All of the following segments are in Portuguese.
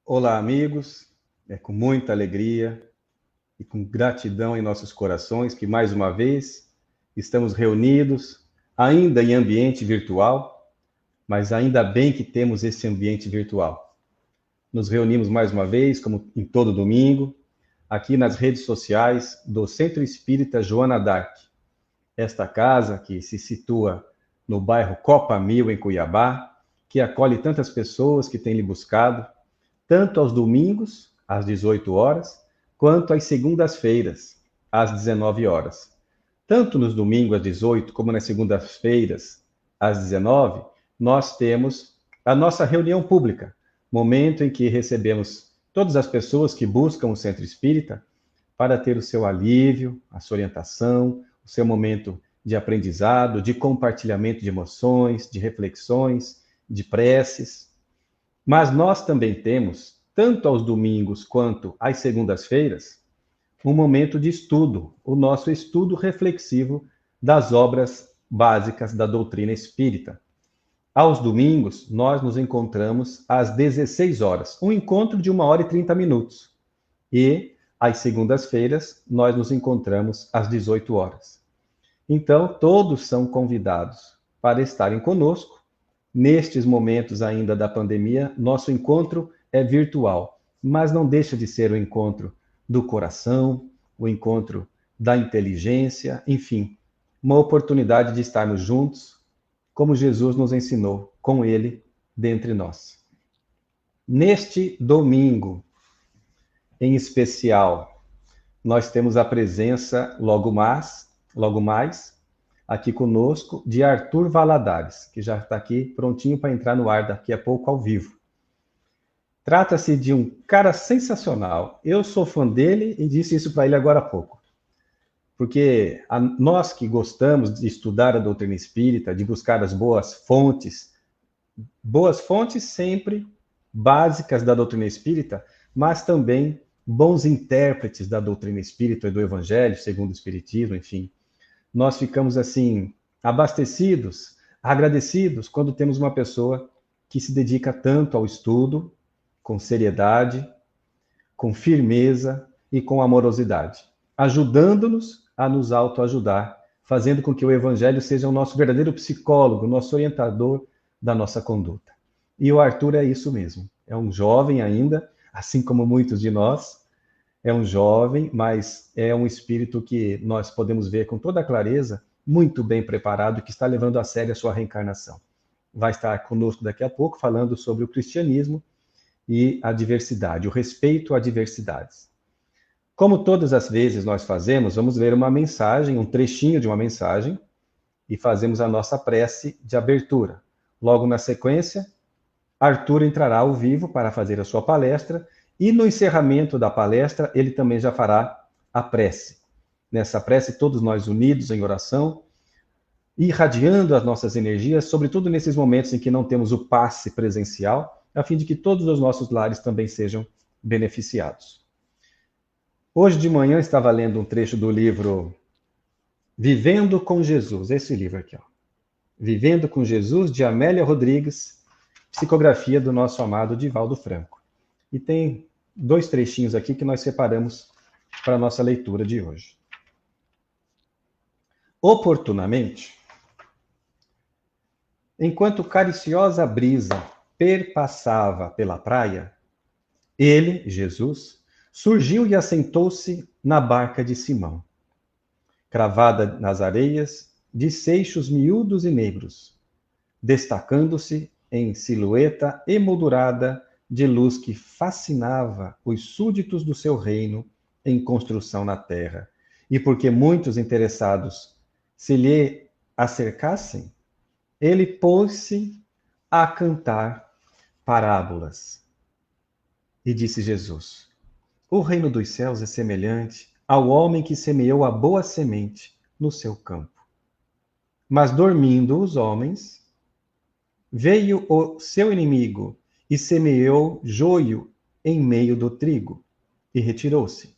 Olá, amigos. É com muita alegria e com gratidão em nossos corações que, mais uma vez, estamos reunidos, ainda em ambiente virtual, mas ainda bem que temos esse ambiente virtual. Nos reunimos mais uma vez, como em todo domingo, aqui nas redes sociais do Centro Espírita Joana d'Arc. Esta casa que se situa no bairro Copa Mil, em Cuiabá, que acolhe tantas pessoas que têm lhe buscado, tanto aos domingos, às 18 horas, quanto às segundas-feiras, às 19 horas. Tanto nos domingos às 18, como nas segundas-feiras, às 19, nós temos a nossa reunião pública, momento em que recebemos todas as pessoas que buscam o Centro Espírita para ter o seu alívio, a sua orientação, o seu momento de aprendizado, de compartilhamento de emoções, de reflexões, de preces. Mas nós também temos, tanto aos domingos quanto às segundas-feiras, um momento de estudo, o nosso estudo reflexivo das obras básicas da doutrina espírita. Aos domingos, nós nos encontramos às 16 horas, um encontro de 1 hora e 30 minutos. E, às segundas-feiras, nós nos encontramos às 18 horas. Então, todos são convidados para estarem conosco. Nestes momentos ainda da pandemia, nosso encontro é virtual, mas não deixa de ser o encontro do coração, o encontro da inteligência, enfim, uma oportunidade de estarmos juntos, como Jesus nos ensinou, com Ele dentre nós. Neste domingo, em especial, nós temos a presença logo mais, aqui conosco, de Arthur Valadares, que já está aqui prontinho para entrar no ar daqui a pouco ao vivo. Trata-se de um cara sensacional. Eu sou fã dele e disse isso para ele agora há pouco. Porque nós que gostamos de estudar a doutrina espírita, de buscar as boas fontes sempre básicas da doutrina espírita, mas também bons intérpretes da doutrina espírita e do evangelho, segundo o espiritismo, enfim. Nós ficamos assim, abastecidos, agradecidos, quando temos uma pessoa que se dedica tanto ao estudo, com seriedade, com firmeza e com amorosidade, ajudando-nos a nos autoajudar, fazendo com que o Evangelho seja o nosso verdadeiro psicólogo, o nosso orientador da nossa conduta. E o Arthur é isso mesmo. É um jovem ainda, assim como muitos de nós, é um jovem, mas é um espírito que nós podemos ver com toda clareza, muito bem preparado, que está levando a sério a sua reencarnação. Vai estar conosco daqui a pouco, falando sobre o cristianismo e a diversidade, o respeito a diversidades. Como todas as vezes nós fazemos, vamos ver uma mensagem, um trechinho de uma mensagem, e fazemos a nossa prece de abertura. Logo na sequência, Arthur entrará ao vivo para fazer a sua palestra, e no encerramento da palestra, ele também já fará a prece. Nessa prece, todos nós unidos em oração, irradiando as nossas energias, sobretudo nesses momentos em que não temos o passe presencial, a fim de que todos os nossos lares também sejam beneficiados. Hoje de manhã estava lendo um trecho do livro Vivendo com Jesus, esse livro aqui, ó. Vivendo com Jesus, de Amélia Rodrigues, psicografia do nosso amado Divaldo Franco. E tem 2 trechinhos aqui que nós separamos para a nossa leitura de hoje. Oportunamente, enquanto cariciosa brisa perpassava pela praia, ele, Jesus, surgiu e assentou-se na barca de Simão, cravada nas areias de seixos miúdos e negros, destacando-se em silhueta emoldurada de luz que fascinava os súditos do seu reino em construção na terra. E porque muitos interessados se lhe acercassem, ele pôs-se a cantar parábolas. E disse Jesus: o reino dos céus é semelhante ao homem que semeou a boa semente no seu campo. Mas dormindo os homens, veio o seu inimigo e semeou joio em meio do trigo e retirou-se.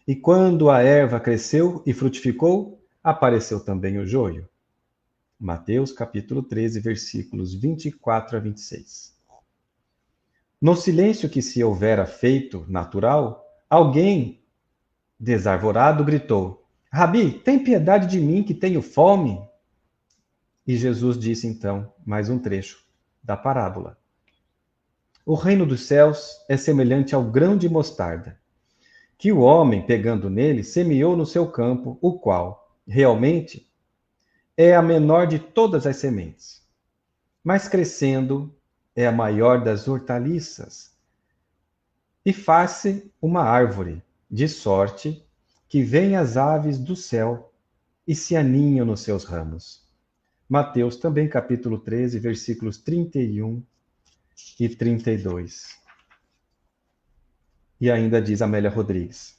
E quando a erva cresceu e frutificou, apareceu também o joio. Mateus capítulo 13, versículos 24 a 26. No silêncio que se houvera feito natural, alguém, desarvorado, gritou: Rabi, tem piedade de mim que tenho fome. E Jesus disse então, mais um trecho da parábola: O reino dos céus é semelhante ao grão de mostarda, que o homem, pegando nele, semeou no seu campo, o qual, realmente, é a menor de todas as sementes, mas crescendo é a maior das hortaliças, e faz-se uma árvore, de sorte que vêm as aves do céu e se aninham nos seus ramos. Mateus, também capítulo 13, versículos 31 e 32. E ainda diz Amélia Rodrigues: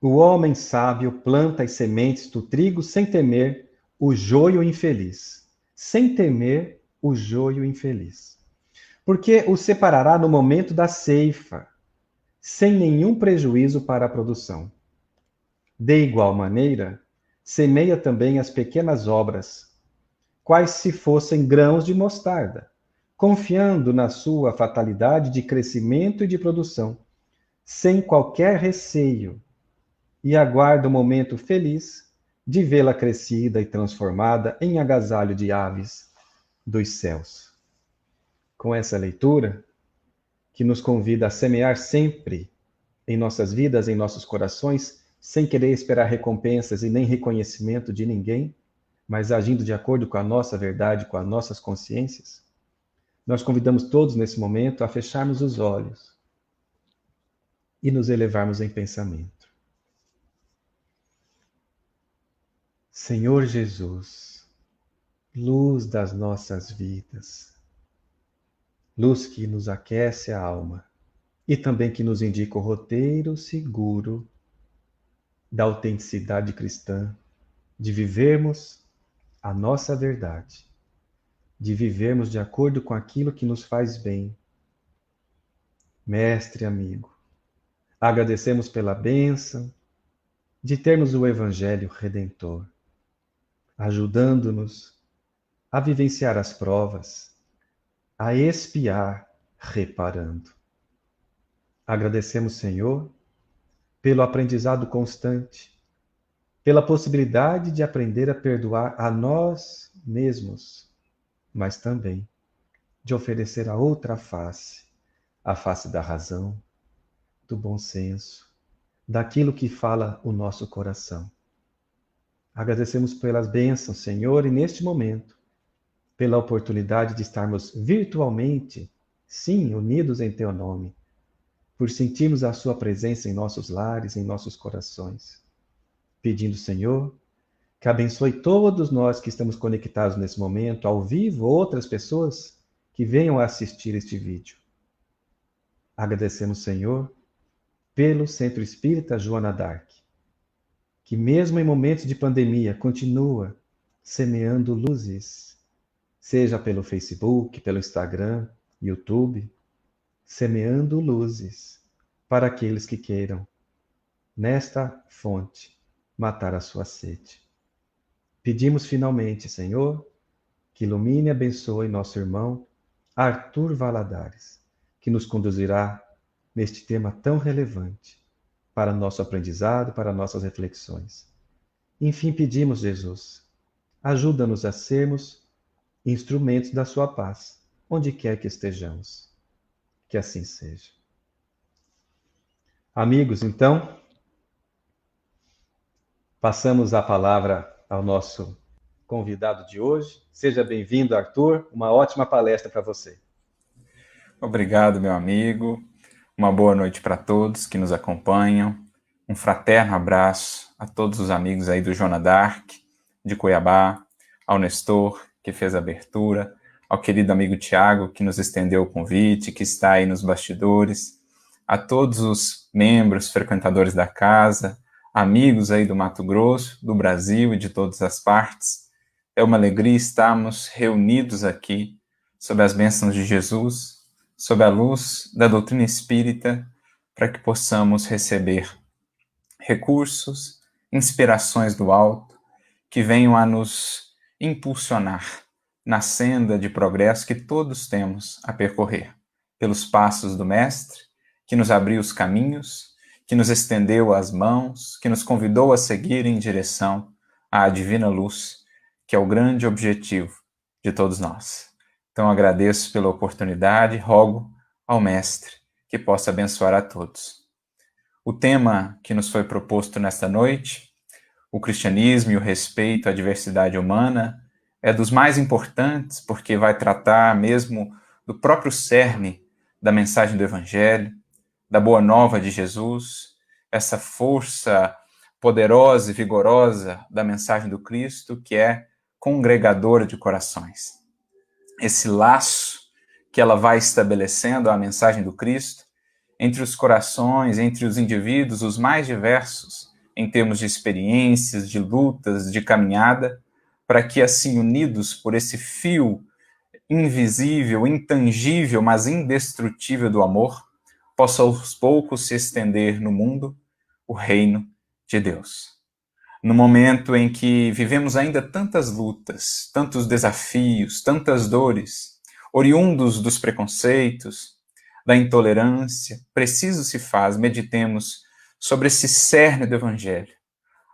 O homem sábio planta as sementes do trigo sem temer o joio infeliz. Sem temer o joio infeliz. Porque o separará no momento da ceifa, sem nenhum prejuízo para a produção. De igual maneira, semeia também as pequenas obras, quais se fossem grãos de mostarda, confiando na sua fatalidade de crescimento e de produção, sem qualquer receio, e aguarda o momento feliz de vê-la crescida e transformada em agasalho de aves dos céus. Com essa leitura, que nos convida a semear sempre em nossas vidas, em nossos corações, sem querer esperar recompensas e nem reconhecimento de ninguém, mas agindo de acordo com a nossa verdade, com as nossas consciências, nós convidamos todos nesse momento a fecharmos os olhos e nos elevarmos em pensamento. Senhor Jesus, luz das nossas vidas, luz que nos aquece a alma e também que nos indica o roteiro seguro da autenticidade cristã, de vivermos a nossa verdade, de vivermos de acordo com aquilo que nos faz bem. Mestre amigo, agradecemos pela bênção de termos o Evangelho Redentor, ajudando-nos a vivenciar as provas, a expiar, reparando. Agradecemos, Senhor, pelo aprendizado constante, pela possibilidade de aprender a perdoar a nós mesmos, mas também de oferecer a outra face, a face da razão, do bom senso, daquilo que fala o nosso coração. Agradecemos pelas bênçãos, Senhor, e neste momento, pela oportunidade de estarmos virtualmente, sim, unidos em Teu nome, por sentirmos a Sua presença em nossos lares, em nossos corações. Pedindo, Senhor, que abençoe todos nós que estamos conectados nesse momento, ao vivo, outras pessoas que venham a assistir este vídeo. Agradecemos, Senhor, pelo Centro Espírita Joana d'Arc, que mesmo em momentos de pandemia continua semeando luzes, seja pelo Facebook, pelo Instagram, YouTube, semeando luzes para aqueles que queiram, nesta fonte, matar a sua sede. Pedimos finalmente, Senhor, que ilumine e abençoe nosso irmão Arthur Valadares, que nos conduzirá neste tema tão relevante para nosso aprendizado, para nossas reflexões. Enfim, pedimos, Jesus, ajuda-nos a sermos instrumentos da sua paz, onde quer que estejamos. Que assim seja. Amigos, então, passamos a palavra ao nosso convidado de hoje. Seja bem-vindo, Arthur. Uma ótima palestra para você. Obrigado, meu amigo. Uma boa noite para todos que nos acompanham. Um fraterno abraço a todos os amigos aí do Joana d'Arc, de Cuiabá, ao Nestor, que fez a abertura, ao querido amigo Tiago, que nos estendeu o convite, que está aí nos bastidores, a todos os membros, frequentadores da casa, amigos aí do Mato Grosso, do Brasil e de todas as partes. É uma alegria estarmos reunidos aqui sob as bênçãos de Jesus, sob a luz da doutrina espírita, para que possamos receber recursos, inspirações do alto, que venham a nos impulsionar na senda de progresso que todos temos a percorrer, pelos passos do Mestre, que nos abriu os caminhos, que nos estendeu as mãos, que nos convidou a seguir em direção à divina luz, que é o grande objetivo de todos nós. Então agradeço pela oportunidade, rogo ao Mestre que possa abençoar a todos. O tema que nos foi proposto nesta noite, o cristianismo e o respeito à diversidade humana, é dos mais importantes porque vai tratar mesmo do próprio cerne da mensagem do Evangelho, da boa nova de Jesus, essa força poderosa e vigorosa da mensagem do Cristo, que é congregadora de corações. Esse laço que ela vai estabelecendo, a mensagem do Cristo, entre os corações, entre os indivíduos, os mais diversos, em termos de experiências, de lutas, de caminhada, para que assim, unidos por esse fio invisível, intangível, mas indestrutível do amor, possa aos poucos se estender no mundo o reino de Deus. No momento em que vivemos ainda tantas lutas, tantos desafios, tantas dores, oriundos dos preconceitos, da intolerância, preciso se faz, meditemos sobre esse cerne do Evangelho,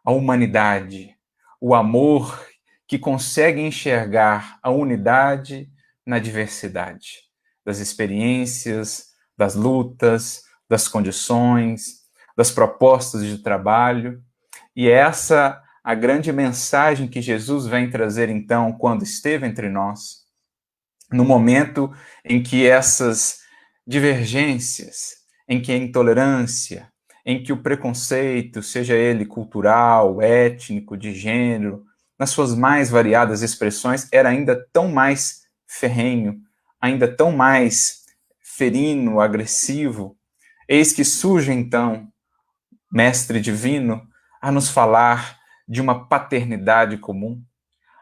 a humanidade, o amor que consegue enxergar a unidade na diversidade das experiências, das lutas, das condições, das propostas de trabalho. E essa a grande mensagem que Jesus vem trazer, então, quando esteve entre nós, no momento em que essas divergências, em que a intolerância, em que o preconceito, seja ele cultural, étnico, de gênero, nas suas mais variadas expressões, era ainda tão mais ferrenho, ainda tão mais ferino, agressivo. Eis que surge, então, Mestre Divino, a nos falar de uma paternidade comum,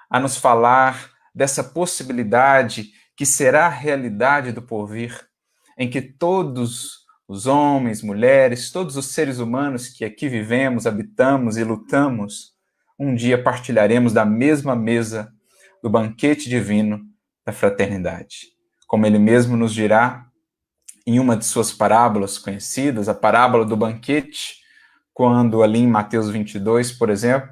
a nos falar dessa possibilidade que será a realidade do porvir, em que todos os homens, mulheres, todos os seres humanos que aqui vivemos, habitamos e lutamos, um dia partilharemos da mesma mesa do banquete divino da fraternidade. Como ele mesmo nos dirá em uma de suas parábolas conhecidas, a parábola do banquete, quando ali em Mateus 22, por exemplo,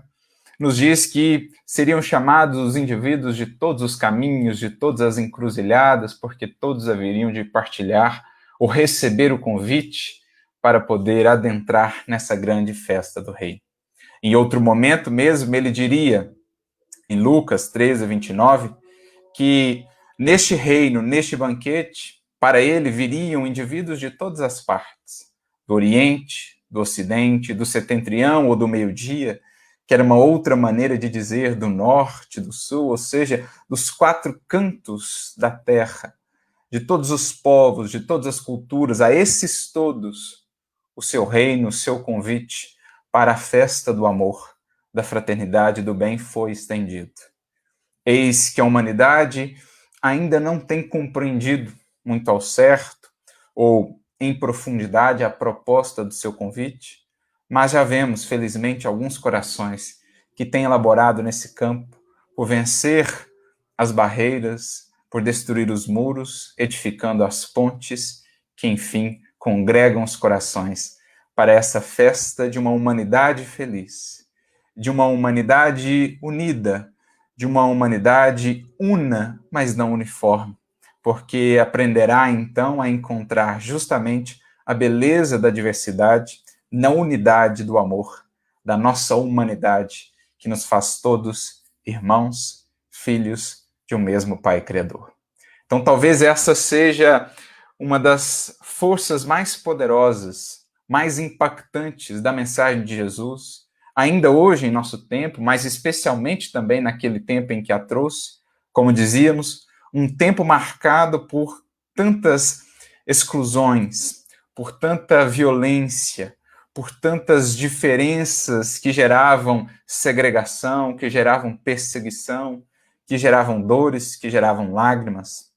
nos diz que seriam chamados os indivíduos de todos os caminhos, de todas as encruzilhadas, porque todos haveriam de partilhar ou receber o convite para poder adentrar nessa grande festa do rei. Em outro momento mesmo, ele diria, em Lucas 13, 29, que neste reino, neste banquete, para ele viriam indivíduos de todas as partes, do Oriente, do Ocidente, do Setentrião ou do Meio-Dia, que era uma outra maneira de dizer do Norte, do Sul, ou seja, dos quatro cantos da terra, de todos os povos, de todas as culturas, a esses todos, o seu reino, o seu convite para a festa do amor, da fraternidade e do bem foi estendido. Eis que a humanidade ainda não tem compreendido muito ao certo ou em profundidade a proposta do seu convite, mas já vemos, felizmente, alguns corações que têm elaborado nesse campo por vencer as barreiras, por destruir os muros, edificando as pontes que, enfim, congregam os corações para essa festa de uma humanidade feliz, de uma humanidade unida, de uma humanidade una, mas não uniforme, porque aprenderá então a encontrar justamente a beleza da diversidade na unidade do amor, da nossa humanidade, que nos faz todos irmãos, filhos de um mesmo Pai Criador. Então talvez essa seja uma das forças mais poderosas, mais impactantes da mensagem de Jesus, ainda hoje em nosso tempo, mas especialmente também naquele tempo em que a trouxe, como dizíamos, um tempo marcado por tantas exclusões, por tanta violência, por tantas diferenças que geravam segregação, que geravam perseguição, que geravam dores, que geravam lágrimas.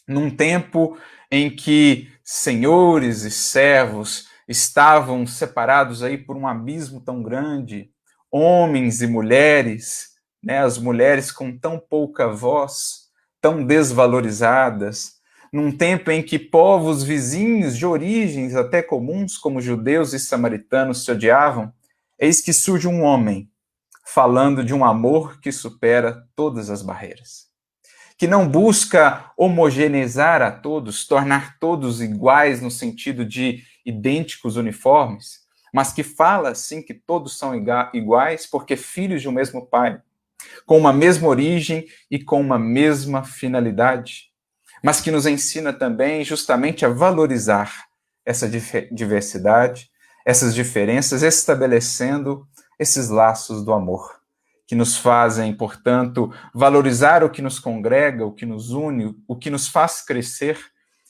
Num tempo em que senhores e servos estavam separados aí por um abismo tão grande, homens e mulheres, né, as mulheres com tão pouca voz, tão desvalorizadas, num tempo em que povos vizinhos de origens até comuns, como judeus e samaritanos, se odiavam, eis que surge um homem falando de um amor que supera todas as barreiras, que não busca homogeneizar a todos, tornar todos iguais no sentido de idênticos uniformes, mas que fala, sim, que todos são iguais porque filhos de um mesmo Pai, com uma mesma origem e com uma mesma finalidade, mas que nos ensina também justamente a valorizar essa diversidade, essas diferenças, estabelecendo esses laços do amor, que nos fazem, portanto, valorizar o que nos congrega, o que nos une, o que nos faz crescer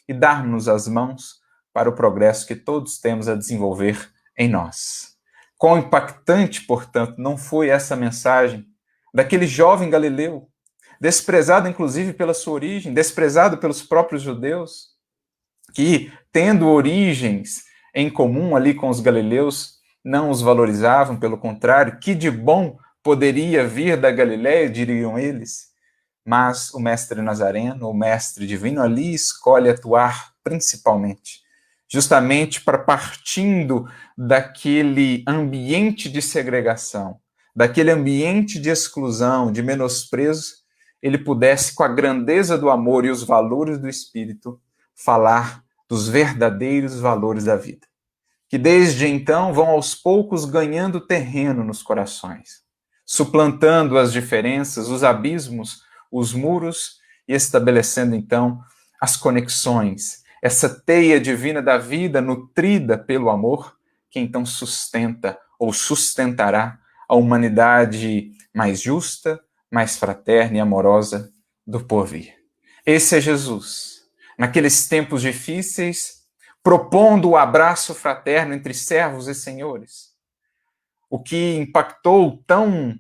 e darmos as mãos para o progresso que todos temos a desenvolver em nós. Quão impactante, portanto, não foi essa mensagem daquele jovem galileu, desprezado inclusive pela sua origem, desprezado pelos próprios judeus, que, tendo origens em comum ali com os galileus, não os valorizavam, pelo contrário, que de bom poderia vir da Galiléia, diriam eles. Mas o mestre nazareno, o mestre divino, ali escolhe atuar principalmente, justamente para, partindo daquele ambiente de segregação, daquele ambiente de exclusão, de menosprezo, ele pudesse, com a grandeza do amor e os valores do Espírito, falar dos verdadeiros valores da vida, que desde então vão aos poucos ganhando terreno nos corações, suplantando as diferenças, os abismos, os muros e estabelecendo então as conexões, essa teia divina da vida nutrida pelo amor, que então sustenta ou sustentará a humanidade mais justa, mais fraterna e amorosa do porvir. Esse é Jesus, naqueles tempos difíceis, propondo o abraço fraterno entre servos e senhores. O que impactou tão,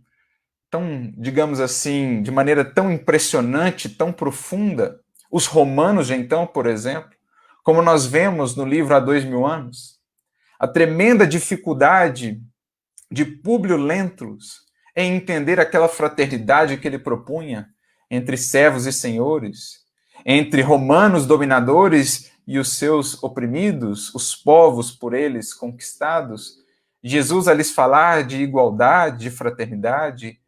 digamos assim, de maneira tão impressionante, tão profunda, os romanos de então, por exemplo, como nós vemos no livro Há 2000 anos, a tremenda dificuldade de Públio Lentulus em entender aquela fraternidade que ele propunha entre servos e senhores, entre romanos dominadores e os seus oprimidos, os povos por eles conquistados. Jesus a lhes falar de igualdade, de fraternidade,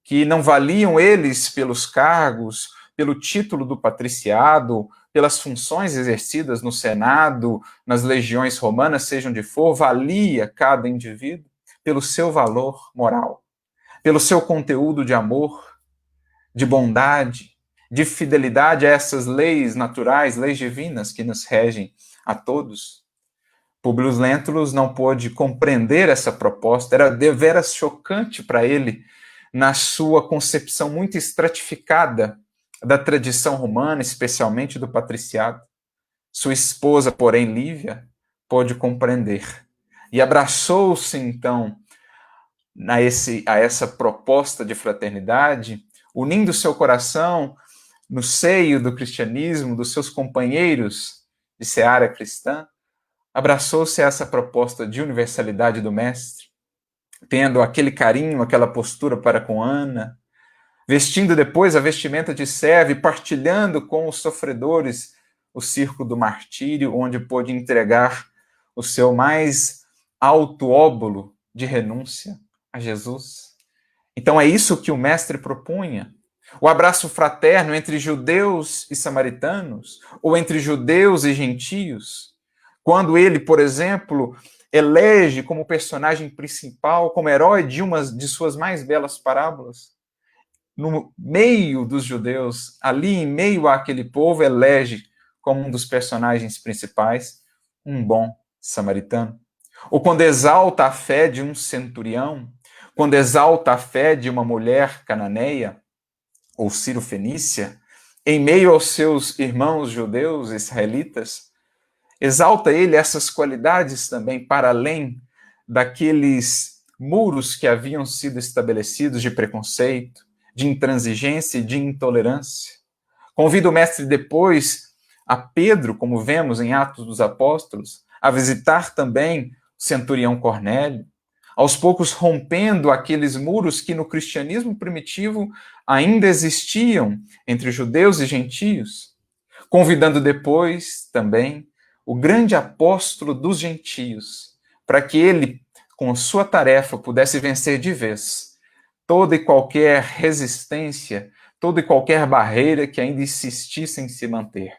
que não valiam eles pelos cargos, pelo título do patriciado, pelas funções exercidas no Senado, nas legiões romanas, seja onde for, valia cada indivíduo pelo seu valor moral, pelo seu conteúdo de amor, de bondade, de fidelidade a essas leis naturais, leis divinas que nos regem a todos. Públio Lentulus não pôde compreender essa proposta, era deveras chocante para ele, na sua concepção muito estratificada da tradição romana, especialmente do patriciado. Sua esposa, porém, Lívia, pôde compreender e abraçou-se, então, a essa proposta de fraternidade, unindo seu coração no seio do cristianismo, dos seus companheiros de seara cristã, abraçou-se a essa proposta de universalidade do Mestre, tendo aquele carinho, aquela postura para com Ana, vestindo depois a vestimenta de servo e partilhando com os sofredores o círculo do martírio, onde pôde entregar o seu mais alto óbolo de renúncia a Jesus. Então é isso que o Mestre propunha. O abraço fraterno entre judeus e samaritanos, ou entre judeus e gentios. Quando ele, por exemplo, elege como personagem principal, como herói de uma de suas mais belas parábolas, no meio dos judeus, ali em meio àquele povo, elege como um dos personagens principais um bom samaritano. Ou quando exalta a fé de um centurião, quando exalta a fé de uma mulher cananeia ou sírio-fenícia, em meio aos seus irmãos judeus, israelitas, exalta ele essas qualidades também para além daqueles muros que haviam sido estabelecidos de preconceito, de intransigência e de intolerância. Convida o Mestre depois a Pedro, como vemos em Atos dos Apóstolos, a visitar também o centurião Cornélio, aos poucos rompendo aqueles muros que no cristianismo primitivo ainda existiam entre judeus e gentios, convidando depois também o grande apóstolo dos gentios, para que ele, com sua tarefa, pudesse vencer de vez toda e qualquer resistência, toda e qualquer barreira que ainda insistisse em se manter.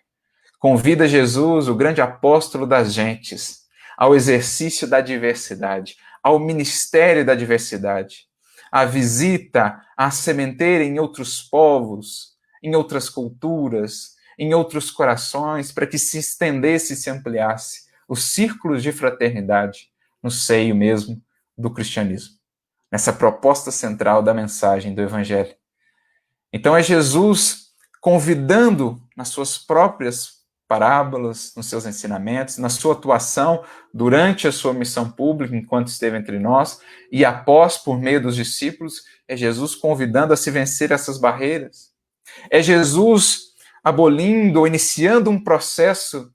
Convida Jesus, o grande apóstolo das gentes, ao exercício da diversidade, ao ministério da diversidade, à visita, à sementeira em outros povos, em outras culturas, em outros corações, para que se estendesse e se ampliasse os círculos de fraternidade no seio mesmo do cristianismo, nessa proposta central da mensagem do Evangelho. Então é Jesus convidando nas suas próprias parábolas, nos seus ensinamentos, na sua atuação durante a sua missão pública, enquanto esteve entre nós, e após, por meio dos discípulos, é Jesus convidando a se vencer essas barreiras. É Jesus abolindo ou iniciando um processo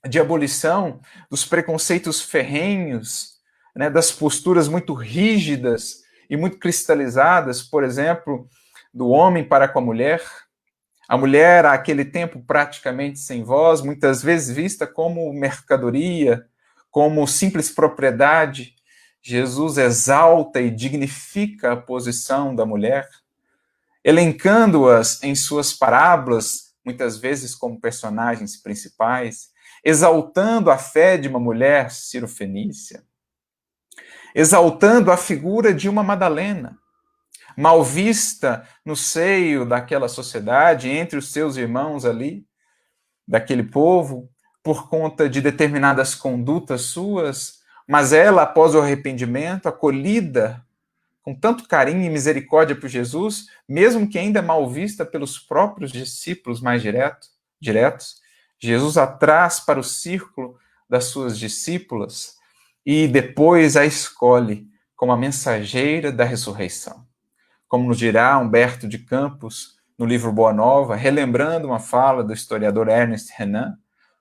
de abolição dos preconceitos ferrenhos, né, das posturas muito rígidas e muito cristalizadas, por exemplo, do homem para com a mulher, àquele tempo, praticamente sem voz, muitas vezes vista como mercadoria, como simples propriedade. Jesus exalta e dignifica a posição da mulher, elencando-as em suas parábolas, muitas vezes como personagens principais, exaltando a fé de uma mulher cirofenícia, exaltando a figura de uma Madalena, mal vista no seio daquela sociedade, entre os seus irmãos ali, daquele povo, por conta de determinadas condutas suas, mas ela, após o arrependimento, acolhida com tanto carinho e misericórdia por Jesus, mesmo que ainda mal vista pelos próprios discípulos mais diretos, Jesus a traz para o círculo das suas discípulas e depois a escolhe como a mensageira da ressurreição. Como nos dirá Humberto de Campos, no livro Boa Nova, relembrando uma fala do historiador Ernest Renan,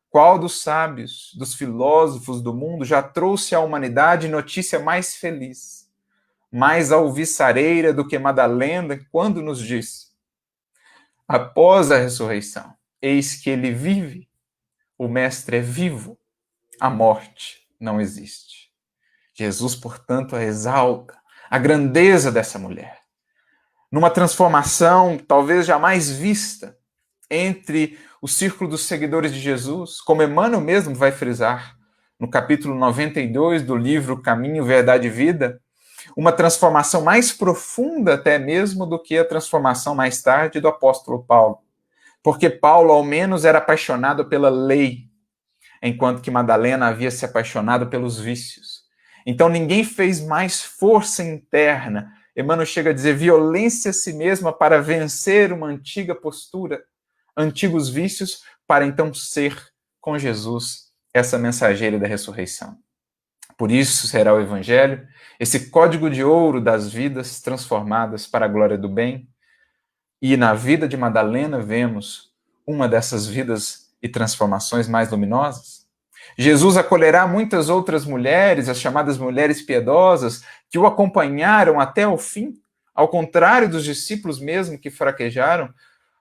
qual dos sábios, dos filósofos do mundo já trouxe à humanidade notícia mais feliz, mais alviçareira do que Madalena, quando nos diz: após a ressurreição, eis que ele vive, o Mestre é vivo, a morte não existe. Jesus, portanto, a exalta, a grandeza dessa mulher, numa transformação talvez jamais vista entre o círculo dos seguidores de Jesus, como Emmanuel mesmo vai frisar no capítulo 92 do livro Caminho, Verdade e Vida, uma transformação mais profunda até mesmo do que a transformação mais tarde do apóstolo Paulo. Porque Paulo, ao menos, era apaixonado pela lei, enquanto que Madalena havia se apaixonado pelos vícios. Então ninguém fez mais força interna, Emmanuel chega a dizer violência a si mesma para vencer uma antiga postura, antigos vícios, para então ser com Jesus essa mensageira da ressurreição. Por isso será o Evangelho, esse código de ouro das vidas transformadas para a glória do bem. E na vida de Madalena vemos uma dessas vidas e transformações mais luminosas. Jesus acolherá muitas outras mulheres, as chamadas mulheres piedosas, que o acompanharam até o fim, ao contrário dos discípulos mesmo que fraquejaram,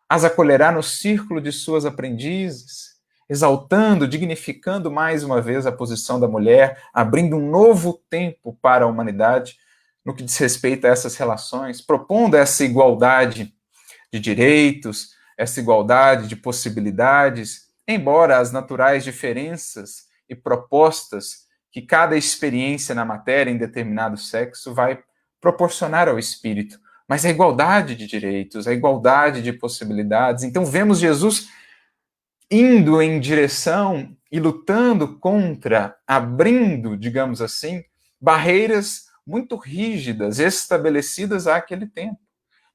as acolherá no círculo de suas aprendizes, exaltando, dignificando mais uma vez a posição da mulher, abrindo um novo tempo para a humanidade no que diz respeito a essas relações, propondo essa igualdade de direitos, essa igualdade de possibilidades, embora as naturais diferenças e propostas que cada experiência na matéria em determinado sexo vai proporcionar ao espírito, mas a igualdade de direitos, a igualdade de possibilidades. Então vemos Jesus indo em direção e lutando contra, abrindo, digamos assim, barreiras muito rígidas, estabelecidas àquele tempo.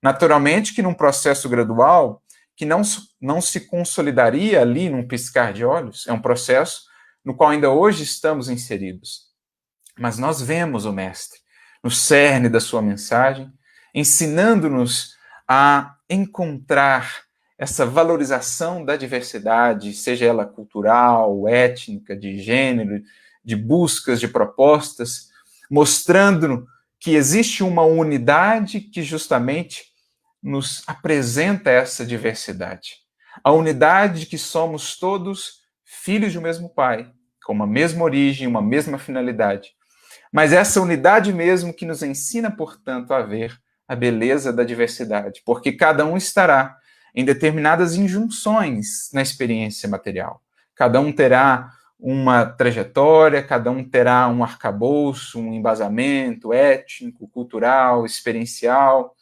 Naturalmente que num processo gradual, que não se consolidaria ali num piscar de olhos, é um processo no qual ainda hoje estamos inseridos. Mas nós vemos o Mestre, no cerne da sua mensagem, ensinando-nos a encontrar essa valorização da diversidade, seja ela cultural, étnica, de gênero, de buscas, de propostas, mostrando que existe uma unidade que justamente nos apresenta essa diversidade. A unidade de que somos todos filhos de um mesmo Pai, com uma mesma origem, uma mesma finalidade. Mas essa unidade mesmo que nos ensina, portanto, a ver a beleza da diversidade, porque cada um estará em determinadas injunções na experiência material. Cada um terá uma trajetória, cada um terá um arcabouço, um embasamento étnico, cultural, experiencial,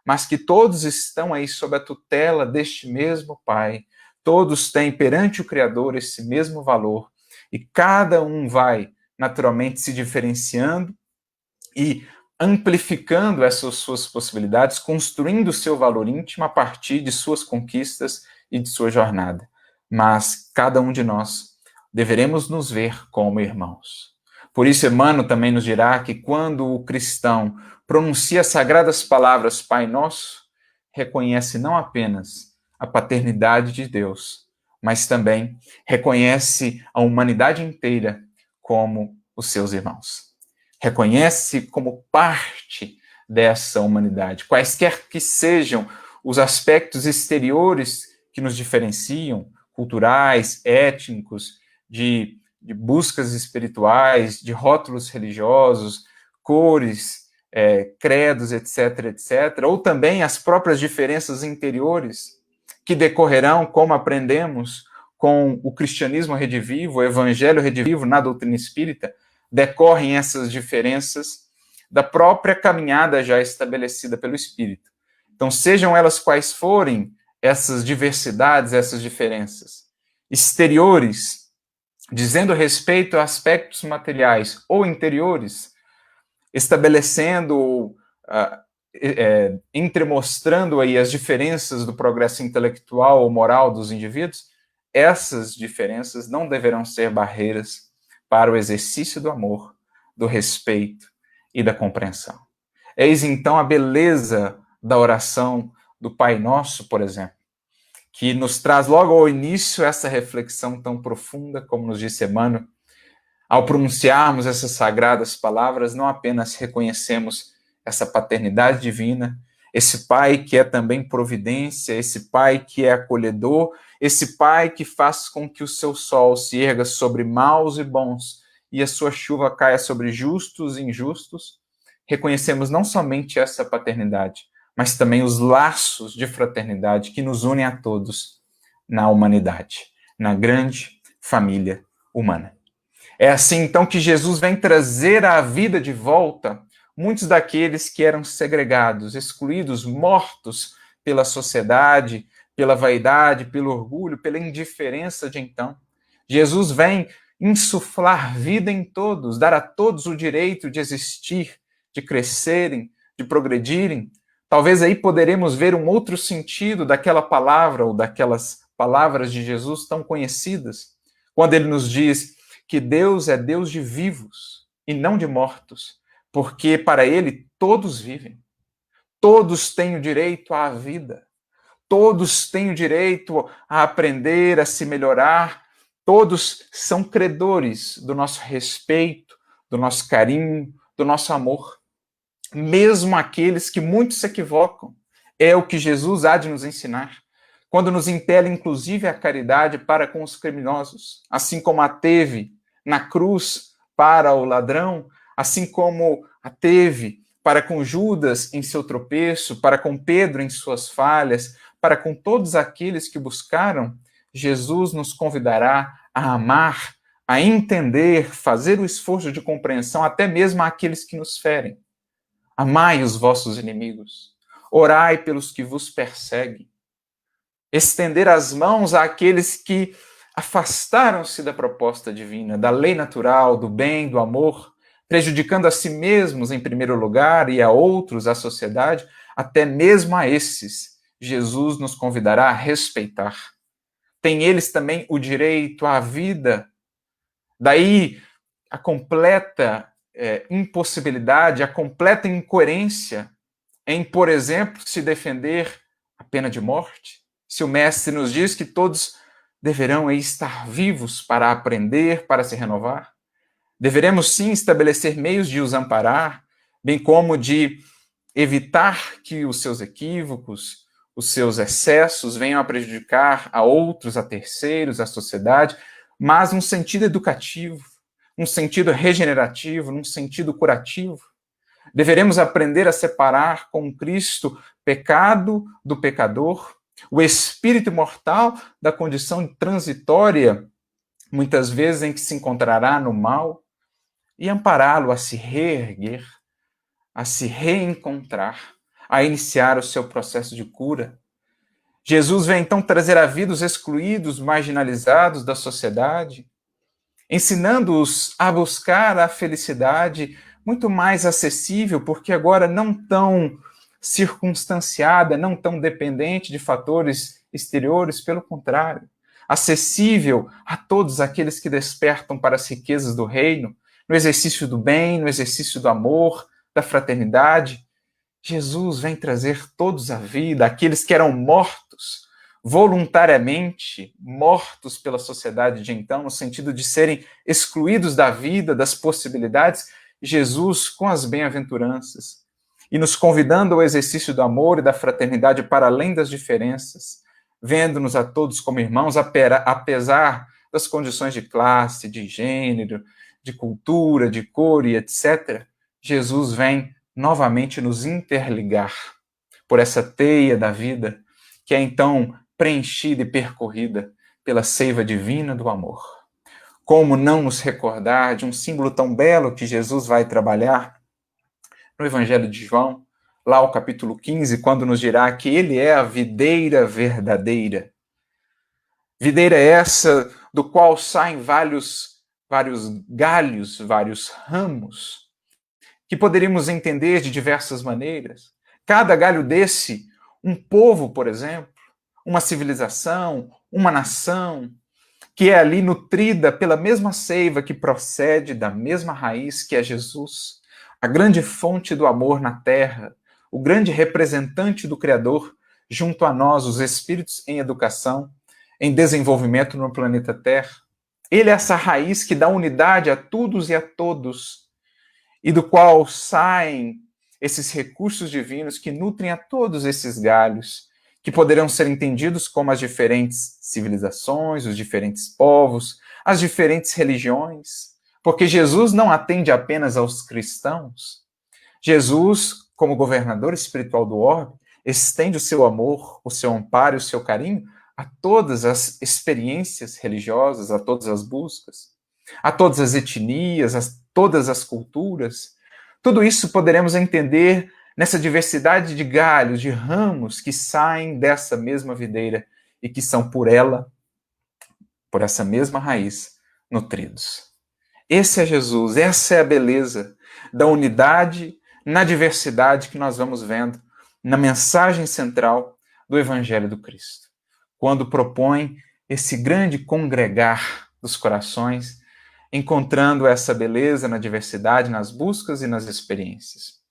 mas que todos estão aí sob a tutela deste mesmo Pai. Todos têm perante o Criador esse mesmo valor e cada um vai naturalmente se diferenciando e amplificando essas suas possibilidades, construindo o seu valor íntimo a partir de suas conquistas e de sua jornada. Mas cada um de nós deveremos nos ver como irmãos. Por isso, Emmanuel também nos dirá que quando o cristão pronuncia as sagradas palavras Pai Nosso, reconhece não apenas a paternidade de Deus, mas também reconhece a humanidade inteira como os seus irmãos. Reconhece como parte dessa humanidade, quaisquer que sejam os aspectos exteriores que nos diferenciam, culturais, étnicos, de buscas espirituais, de rótulos religiosos, cores, credos, etc., etc., ou também as próprias diferenças interiores que decorrerão, como aprendemos, com o cristianismo redivivo, o evangelho redivivo na doutrina espírita, decorrem essas diferenças da própria caminhada já estabelecida pelo Espírito. Então, sejam elas quais forem essas diversidades, essas diferenças exteriores, dizendo respeito a aspectos materiais ou interiores, estabelecendo, entremostrando aí as diferenças do progresso intelectual ou moral dos indivíduos, essas diferenças não deverão ser barreiras para o exercício do amor, do respeito e da compreensão. Eis então a beleza da oração do Pai Nosso, por exemplo, que nos traz logo ao início essa reflexão tão profunda, como nos disse Emmanuel. Ao pronunciarmos essas sagradas palavras, não apenas reconhecemos essa paternidade divina, esse Pai que é também providência, esse Pai que é acolhedor, esse Pai que faz com que o seu sol se erga sobre maus e bons e a sua chuva caia sobre justos e injustos, reconhecemos não somente essa paternidade, mas também os laços de fraternidade que nos unem a todos na humanidade, na grande família humana. É assim, então, que Jesus vem trazer à vida de volta muitos daqueles que eram segregados, excluídos, mortos pela sociedade, pela vaidade, pelo orgulho, pela indiferença de então. Jesus vem insuflar vida em todos, dar a todos o direito de existir, de crescerem, de progredirem. Talvez aí poderemos ver um outro sentido daquela palavra ou daquelas palavras de Jesus tão conhecidas, quando ele nos diz que Deus é Deus de vivos e não de mortos, porque para ele todos vivem, todos têm o direito à vida, todos têm o direito a aprender, a se melhorar, todos são credores do nosso respeito, do nosso carinho, do nosso amor. Mesmo aqueles que muito se equivocam, é o que Jesus há de nos ensinar, quando nos impele inclusive a caridade para com os criminosos, assim como a teve na cruz para o ladrão, assim como a teve para com Judas em seu tropeço, para com Pedro em suas falhas, para com todos aqueles que buscaram, Jesus nos convidará a amar, a entender, fazer o esforço de compreensão até mesmo àqueles que nos ferem. Amai os vossos inimigos, orai pelos que vos perseguem, estender as mãos àqueles que afastaram-se da proposta divina, da lei natural, do bem, do amor, prejudicando a si mesmos em primeiro lugar e a outros, a sociedade, até mesmo a esses, Jesus nos convidará a respeitar. Tem eles também o direito à vida. Daí a completa impossibilidade, a completa incoerência em, por exemplo, se defender a pena de morte. Se o mestre nos diz que todos deverão estar vivos para aprender, para se renovar, Deveremos, sim, estabelecer meios de os amparar, bem como de evitar que os seus equívocos, os seus excessos venham a prejudicar a outros, a terceiros, a sociedade, mas num sentido educativo, num sentido regenerativo, num sentido curativo. Deveremos aprender a separar com Cristo pecado do pecador, o espírito mortal da condição transitória, muitas vezes em que se encontrará no mal, e ampará-lo a se reerguer, a se reencontrar, a iniciar o seu processo de cura. Jesus vem então trazer à vida os excluídos, marginalizados da sociedade, ensinando-os a buscar a felicidade muito mais acessível, porque agora não tão circunstanciada, não tão dependente de fatores exteriores, pelo contrário, acessível a todos aqueles que despertam para as riquezas do reino, no exercício do bem, no exercício do amor, da fraternidade. Jesus vem trazer todos à vida, aqueles que eram mortos, voluntariamente mortos pela sociedade de então, no sentido de serem excluídos da vida, das possibilidades. Jesus, com as bem-aventuranças, e nos convidando ao exercício do amor e da fraternidade para além das diferenças, vendo-nos a todos como irmãos, apesar das condições de classe, de gênero, de cultura, de cor e etc., Jesus vem novamente nos interligar por essa teia da vida, que é então preenchida e percorrida pela seiva divina do amor. Como não nos recordar de um símbolo tão belo que Jesus vai trabalhar no Evangelho de João, lá o capítulo 15, quando nos dirá que ele é a videira verdadeira. Videira essa do qual saem vários galhos, vários ramos, que poderíamos entender de diversas maneiras. Cada galho desse, um povo, por exemplo, uma civilização, uma nação, que é ali nutrida pela mesma seiva que procede da mesma raiz que é Jesus, a grande fonte do amor na terra, o grande representante do Criador, junto a nós, os espíritos em educação, em desenvolvimento no planeta Terra. Ele é essa raiz que dá unidade a todos e a todos, e do qual saem esses recursos divinos que nutrem a todos esses galhos, que poderão ser entendidos como as diferentes civilizações, os diferentes povos, as diferentes religiões, porque Jesus não atende apenas aos cristãos. Jesus, como governador espiritual do orbe, estende o seu amor, o seu amparo e o seu carinho a todas as experiências religiosas, a todas as buscas, a todas as etnias, a todas as culturas. Tudo isso poderemos entender nessa diversidade de galhos, de ramos que saem dessa mesma videira e que são por ela, por essa mesma raiz, nutridos. Esse é Jesus, essa é a beleza da unidade na diversidade que nós vamos vendo na mensagem central do Evangelho do Cristo, quando propõe esse grande congregar dos corações, encontrando essa beleza na diversidade, nas buscas e nas experiências.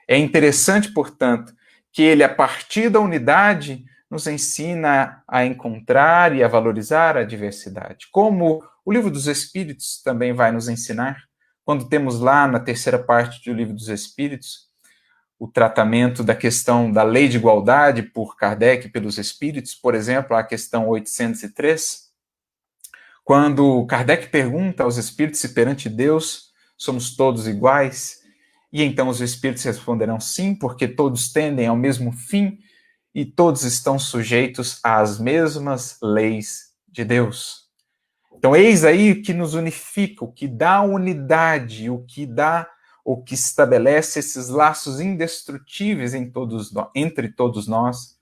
É interessante, portanto, que ele, a partir da unidade, nos ensina a encontrar e a valorizar a diversidade. Como o Livro dos Espíritos também vai nos ensinar, quando temos lá na terceira parte do Livro dos Espíritos o tratamento da questão da lei de igualdade por Kardec e pelos Espíritos, por exemplo, a questão 803, quando Kardec pergunta aos Espíritos se perante Deus somos todos iguais, e então os Espíritos responderão sim, porque todos tendem ao mesmo fim e todos estão sujeitos às mesmas leis de Deus. Então, eis aí o que nos unifica, o que dá unidade, o que estabelece esses laços indestrutíveis entre todos nós.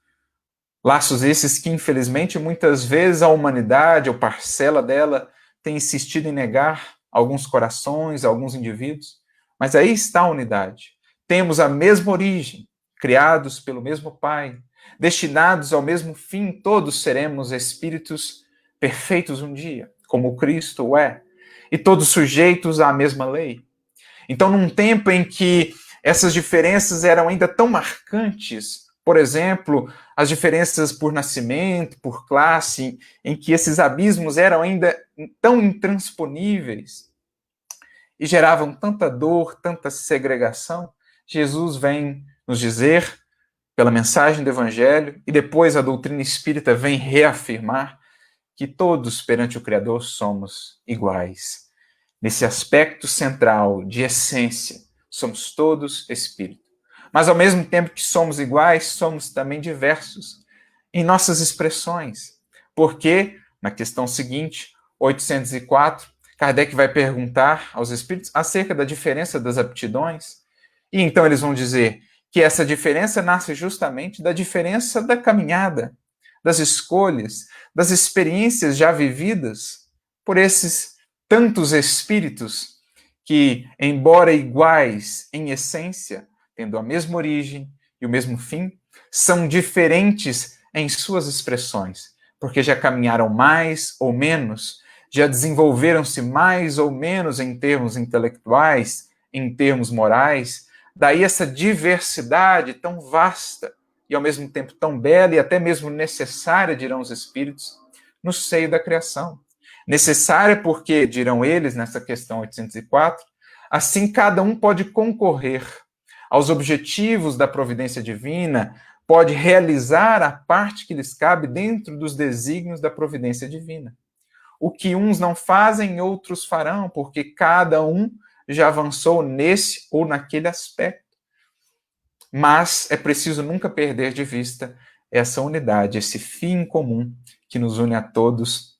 Laços esses que, infelizmente, muitas vezes a humanidade, ou parcela dela, tem insistido em negar alguns corações, alguns indivíduos. Mas aí está a unidade. Temos a mesma origem, criados pelo mesmo Pai, destinados ao mesmo fim, todos seremos espíritos perfeitos um dia, como Cristo o é, e todos sujeitos à mesma lei. Então, num tempo em que essas diferenças eram ainda tão marcantes, por exemplo, as diferenças por nascimento, por classe, em que esses abismos eram ainda tão intransponíveis, e geravam tanta dor, tanta segregação, Jesus vem nos dizer, pela mensagem do Evangelho, e depois a doutrina espírita vem reafirmar que todos perante o Criador somos iguais. Nesse aspecto central de essência, somos todos espírito. Mas ao mesmo tempo que somos iguais, somos também diversos em nossas expressões. Porque, na questão seguinte, 804, Kardec vai perguntar aos espíritos acerca da diferença das aptidões, e então eles vão dizer que essa diferença nasce justamente da diferença da caminhada, das escolhas, das experiências já vividas por esses tantos espíritos que, embora iguais em essência, tendo a mesma origem e o mesmo fim, são diferentes em suas expressões, porque já caminharam mais ou menos, já desenvolveram-se mais ou menos em termos intelectuais, em termos morais. Daí essa diversidade tão vasta e ao mesmo tempo tão bela e até mesmo necessária, dirão os espíritos, no seio da criação. Necessária porque, dirão eles nessa questão 804, assim cada um pode concorrer aos objetivos da providência divina, pode realizar a parte que lhes cabe dentro dos desígnios da providência divina. O que uns não fazem, outros farão, porque cada um já avançou nesse ou naquele aspecto. Mas é preciso nunca perder de vista essa unidade, esse fim comum que nos une a todos,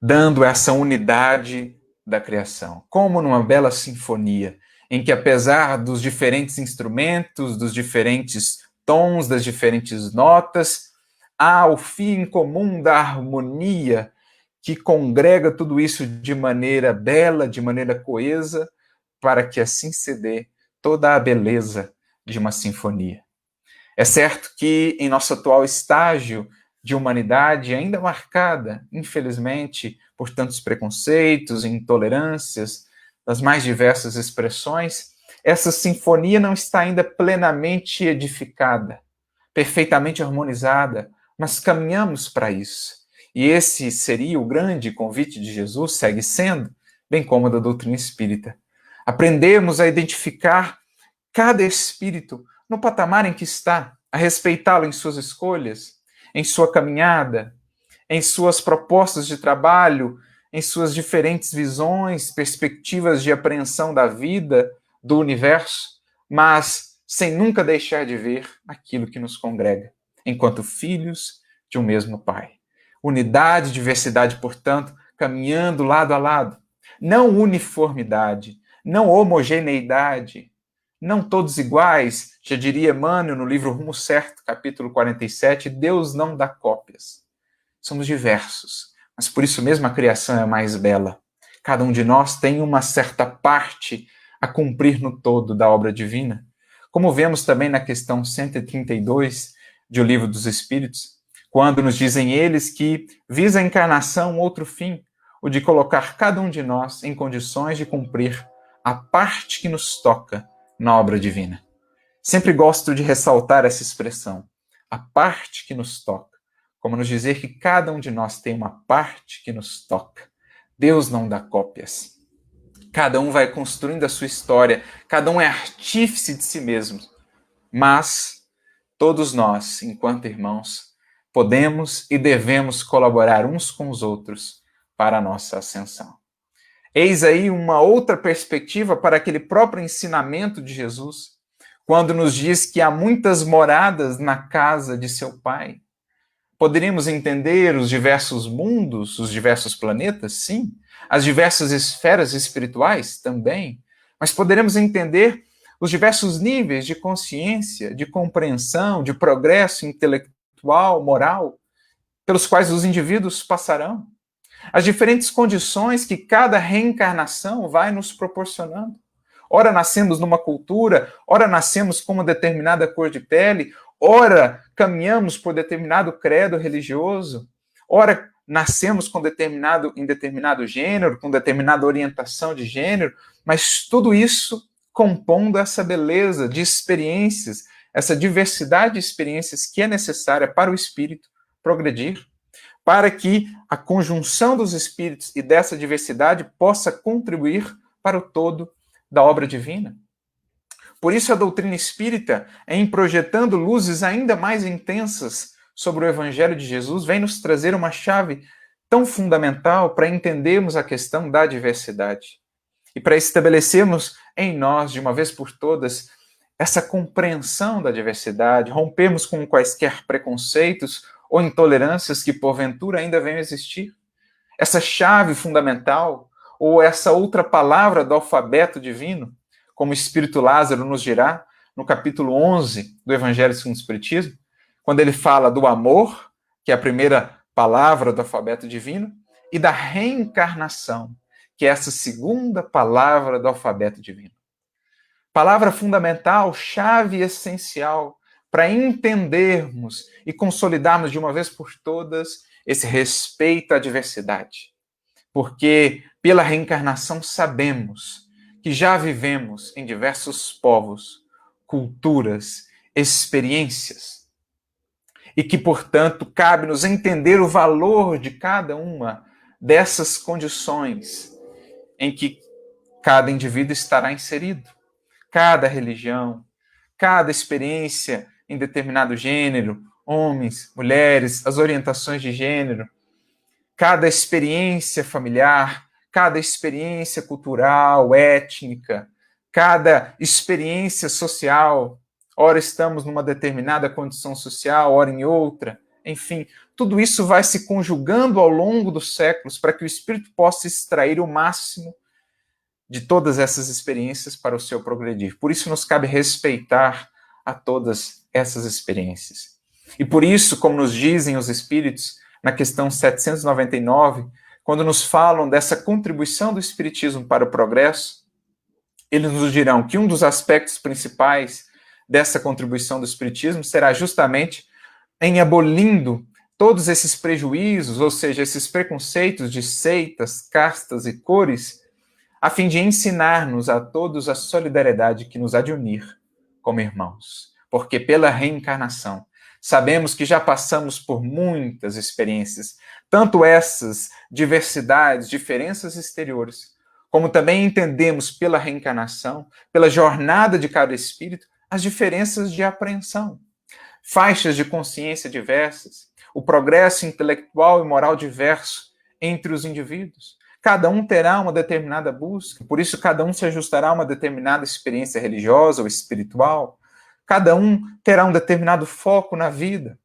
dando essa unidade da criação. Como numa bela sinfonia, em que apesar dos diferentes instrumentos, dos diferentes tons, das diferentes notas, há o fim comum da harmonia que congrega tudo isso de maneira bela, de maneira coesa, para que assim se dê toda a beleza de uma sinfonia. É certo que em nosso atual estágio de humanidade, ainda marcada, infelizmente, por tantos preconceitos e intolerâncias, das mais diversas expressões, essa sinfonia não está ainda plenamente edificada, perfeitamente harmonizada, mas caminhamos para isso. E esse seria o grande convite de Jesus, segue sendo, bem como da doutrina espírita. Aprendemos a identificar cada espírito no patamar em que está, a respeitá-lo em suas escolhas, em sua caminhada, em suas propostas de trabalho, em suas diferentes visões, perspectivas de apreensão da vida, do universo, mas sem nunca deixar de ver aquilo que nos congrega, enquanto filhos de um mesmo Pai. Unidade e diversidade, portanto, caminhando lado a lado. Não uniformidade, não homogeneidade, não todos iguais. Já diria Emmanuel no livro Rumo Certo, capítulo 47, Deus não dá cópias. Somos diversos, mas por isso mesmo a criação é mais bela. Cada um de nós tem uma certa parte a cumprir no todo da obra divina. Como vemos também na questão 132 de O Livro dos Espíritos, quando nos dizem eles que visa a encarnação outro fim, o de colocar cada um de nós em condições de cumprir a parte que nos toca na obra divina. Sempre gosto de ressaltar essa expressão, a parte que nos toca, como nos dizer que cada um de nós tem uma parte que nos toca. Deus não dá cópias. Cada um vai construindo a sua história, cada um é artífice de si mesmo, mas todos nós, enquanto irmãos, podemos e devemos colaborar uns com os outros para a nossa ascensão. Eis aí uma outra perspectiva para aquele próprio ensinamento de Jesus, quando nos diz que há muitas moradas na casa de seu Pai. Poderíamos entender os diversos mundos, os diversos planetas? Sim. As diversas esferas espirituais? Também. Mas poderemos entender os diversos níveis de consciência, de compreensão, de progresso intelectual, moral, pelos quais os indivíduos passarão. As diferentes condições que cada reencarnação vai nos proporcionando. Ora nascemos numa cultura, ora nascemos com uma determinada cor de pele, ora caminhamos por determinado credo religioso, ora nascemos em determinado gênero, com determinada orientação de gênero, mas tudo isso compondo essa beleza de experiências, essa diversidade de experiências que é necessária para o espírito progredir, para que a conjunção dos espíritos e dessa diversidade possa contribuir para o todo da obra divina. Por isso a doutrina espírita, em projetando luzes ainda mais intensas sobre o Evangelho de Jesus, vem nos trazer uma chave tão fundamental para entendermos a questão da diversidade e para estabelecermos em nós, de uma vez por todas, essa compreensão da diversidade, rompermos com quaisquer preconceitos ou intolerâncias que porventura ainda venham a existir. Essa chave fundamental, ou essa outra palavra do alfabeto divino, como o Espírito Lázaro nos dirá no capítulo 11 do Evangelho segundo o Espiritismo, quando ele fala do amor, que é a primeira palavra do alfabeto divino, e da reencarnação, que é essa segunda palavra do alfabeto divino. Palavra fundamental, chave essencial para entendermos e consolidarmos de uma vez por todas esse respeito à diversidade. Porque pela reencarnação sabemos que já vivemos em diversos povos, culturas, experiências, e que, portanto, cabe-nos entender o valor de cada uma dessas condições em que cada indivíduo estará inserido. Cada religião, cada experiência em determinado gênero, homens, mulheres, as orientações de gênero, cada experiência familiar, cada experiência cultural, étnica, cada experiência social. Ora estamos numa determinada condição social, ora em outra. Enfim, tudo isso vai se conjugando ao longo dos séculos para que o espírito possa extrair o máximo de todas essas experiências para o seu progredir. Por isso nos cabe respeitar a todas essas experiências. E por isso, como nos dizem os espíritos, na questão 799, quando nos falam dessa contribuição do espiritismo para o progresso, eles nos dirão que um dos aspectos principais dessa contribuição do espiritismo será justamente em abolindo todos esses prejuízos, ou seja, esses preconceitos de seitas, castas e cores, a fim de ensinar-nos a todos a solidariedade que nos há de unir como irmãos. Porque pela reencarnação, sabemos que já passamos por muitas experiências, tanto essas diversidades, diferenças exteriores, como também entendemos pela reencarnação, pela jornada de cada espírito, as diferenças de apreensão, faixas de consciência diversas, o progresso intelectual e moral diverso entre os indivíduos. Cada um terá uma determinada busca, por isso cada um se ajustará a uma determinada experiência religiosa ou espiritual. Cada um terá um determinado foco na vida.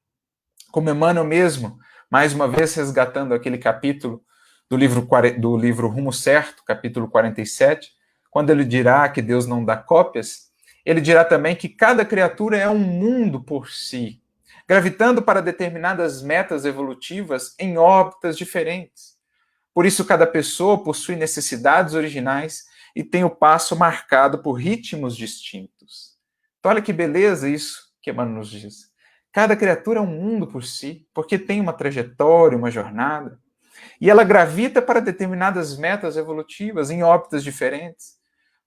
Como Emmanuel mesmo, mais uma vez resgatando aquele capítulo do livro Rumo Certo, capítulo 47, quando ele dirá que Deus não dá cópias, ele dirá também que cada criatura é um mundo por si, gravitando para determinadas metas evolutivas em órbitas diferentes. Por isso, cada pessoa possui necessidades originais e tem o passo marcado por ritmos distintos. Então, olha que beleza isso que Emmanuel nos diz. Cada criatura é um mundo por si, porque tem uma trajetória, uma jornada, e ela gravita para determinadas metas evolutivas em órbitas diferentes.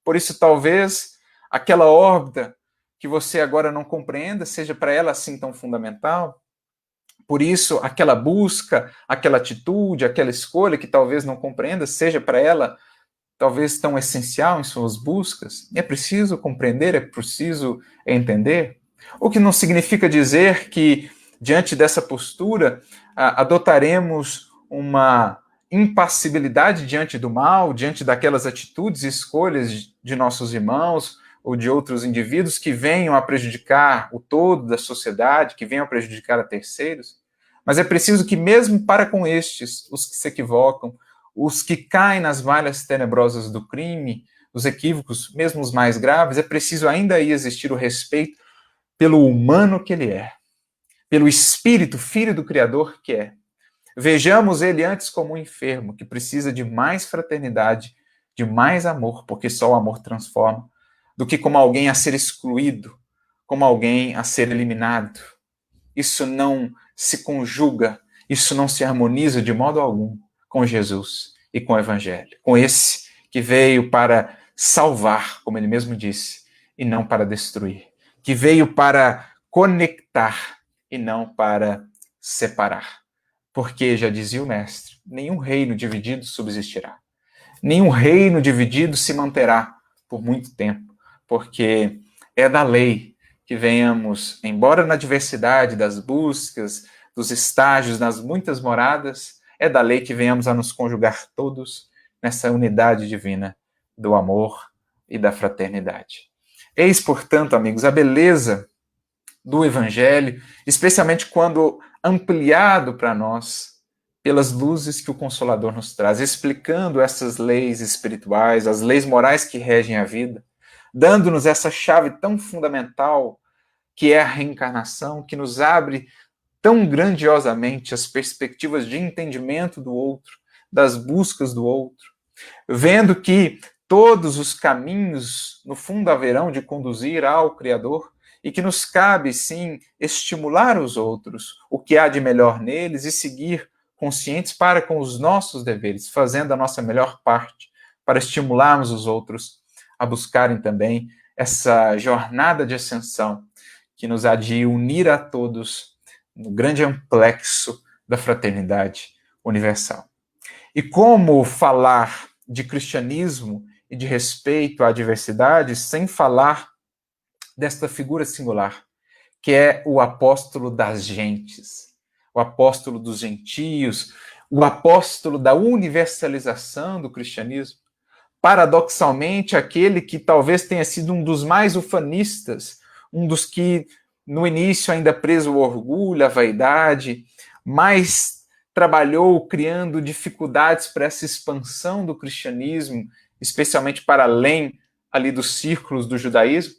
Por isso, talvez, aquela órbita que você agora não compreenda seja para ela assim tão fundamental. Por isso, aquela busca, aquela atitude, aquela escolha que talvez não compreenda, seja para ela talvez tão essencial em suas buscas. É preciso compreender, é preciso entender. O que não significa dizer que, diante dessa postura, adotaremos uma impassibilidade diante do mal, diante daquelas atitudes e escolhas de nossos irmãos ou de outros indivíduos que venham a prejudicar o todo da sociedade, que venham a prejudicar a terceiros. Mas é preciso que, mesmo para com estes, os que se equivocam, os que caem nas malhas tenebrosas do crime, os equívocos, mesmo os mais graves, é preciso ainda aí existir o respeito pelo humano que ele é, pelo espírito, filho do Criador que é. Vejamos ele antes como um enfermo, que precisa de mais fraternidade, de mais amor, porque só o amor transforma, do que como alguém a ser excluído, como alguém a ser eliminado. Isso não se conjuga, isso não se harmoniza de modo algum com Jesus e com o Evangelho, com esse que veio para salvar, como ele mesmo disse, e não para destruir, que veio para conectar e não para separar. Porque, já dizia o mestre, nenhum reino dividido subsistirá. Nenhum reino dividido se manterá por muito tempo, porque é da lei que venhamos, embora na diversidade das buscas, dos estágios, nas muitas moradas, é da lei que venhamos a nos conjugar todos nessa unidade divina do amor e da fraternidade. Eis, portanto, amigos, a beleza do Evangelho, especialmente quando ampliado para nós pelas luzes que o Consolador nos traz, explicando essas leis espirituais, as leis morais que regem a vida, dando-nos essa chave tão fundamental que é a reencarnação, que nos abre tão grandiosamente as perspectivas de entendimento do outro, das buscas do outro, vendo que todos os caminhos, no fundo, haverão de conduzir ao Criador, e que nos cabe, sim, estimular os outros, o que há de melhor neles, e seguir conscientes para com os nossos deveres, fazendo a nossa melhor parte, para estimularmos os outros a buscarem também essa jornada de ascensão, que nos há de unir a todos no grande amplexo da fraternidade universal. E como falar de cristianismo e de respeito à diversidade sem falar desta figura singular, que é o apóstolo das gentes, o apóstolo dos gentios, o apóstolo da universalização do cristianismo, paradoxalmente aquele que talvez tenha sido um dos mais ufanistas, um dos que no início ainda preso ao orgulho, à vaidade, mais trabalhou criando dificuldades para essa expansão do cristianismo, especialmente para além ali dos círculos do judaísmo.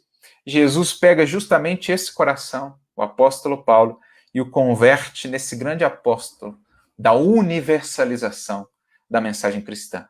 Jesus pega justamente esse coração, o apóstolo Paulo, e o converte nesse grande apóstolo da universalização da mensagem cristã.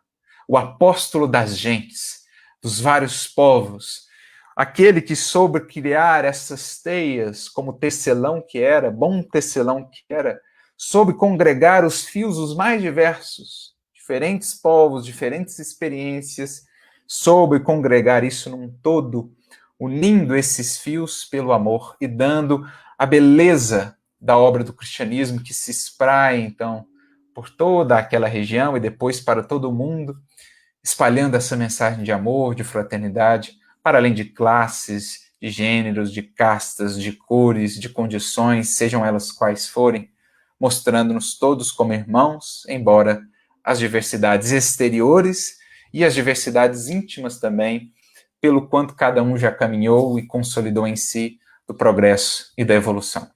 O apóstolo das gentes, dos vários povos, aquele que soube criar essas teias, como tecelão que era, bom tecelão que era, soube congregar os fios os mais diversos, diferentes povos, diferentes experiências, soube congregar isso num todo, unindo esses fios pelo amor e dando a beleza da obra do cristianismo que se espraia, então, por toda aquela região e depois para todo o mundo, espalhando essa mensagem de amor, de fraternidade, para além de classes, de gêneros, de castas, de cores, de condições, sejam elas quais forem, mostrando-nos todos como irmãos, embora as diversidades exteriores e as diversidades íntimas também, pelo quanto cada um já caminhou e consolidou em si do progresso e da evolução.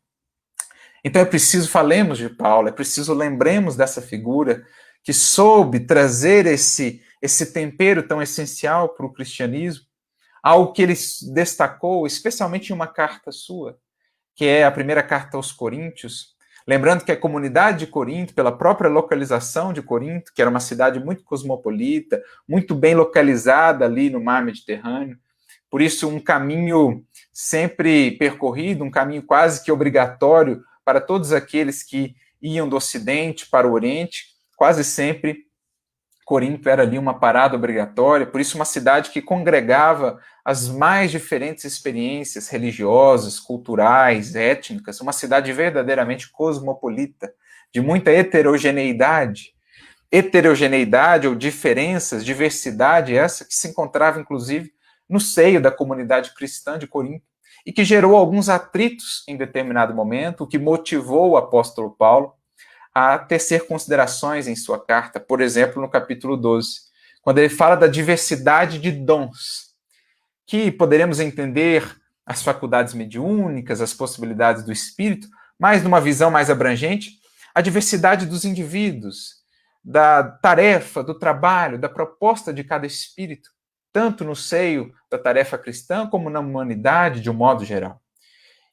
Então é preciso falemos de Paulo, é preciso lembremos dessa figura que soube trazer esse tempero tão essencial para o cristianismo, algo que ele destacou, especialmente em uma carta sua, que é a primeira carta aos Coríntios, lembrando que a comunidade de Corinto, pela própria localização de Corinto, que era uma cidade muito cosmopolita, muito bem localizada ali no mar Mediterrâneo, por isso um caminho sempre percorrido, um caminho quase que obrigatório para todos aqueles que iam do Ocidente para o Oriente, quase sempre Corinto era ali uma parada obrigatória, por isso uma cidade que congregava as mais diferentes experiências religiosas, culturais, étnicas, uma cidade verdadeiramente cosmopolita, de muita heterogeneidade. Heterogeneidade ou diferenças, diversidade essa que se encontrava inclusive no seio da comunidade cristã de Corinto e que gerou alguns atritos em determinado momento, o que motivou o apóstolo Paulo a tecer considerações em sua carta, por exemplo, no capítulo 12, quando ele fala da diversidade de dons, que poderemos entender as faculdades mediúnicas, as possibilidades do espírito, mas numa visão mais abrangente, a diversidade dos indivíduos, da tarefa, do trabalho, da proposta de cada espírito, tanto no seio da tarefa cristã como na humanidade de um modo geral.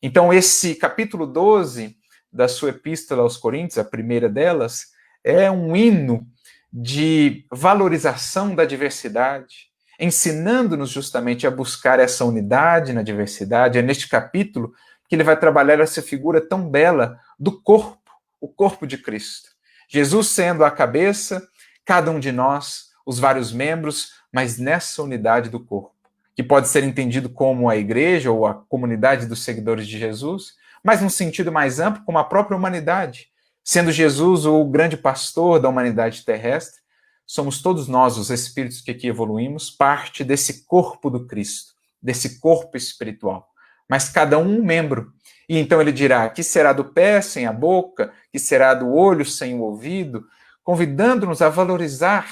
Então, esse capítulo 12 da sua epístola aos Coríntios, a primeira delas, é um hino de valorização da diversidade, ensinando-nos justamente a buscar essa unidade na diversidade. É neste capítulo que ele vai trabalhar essa figura tão bela do corpo, o corpo de Cristo. Jesus sendo a cabeça, cada um de nós, os vários membros, mas nessa unidade do corpo, que pode ser entendido como a igreja ou a comunidade dos seguidores de Jesus, mas num sentido mais amplo, como a própria humanidade, sendo Jesus o grande pastor da humanidade terrestre, somos todos nós, os espíritos que aqui evoluímos, parte desse corpo do Cristo, desse corpo espiritual. Mas cada um membro. E então ele dirá, que será do pé sem a boca, que será do olho sem o ouvido, convidando-nos a valorizar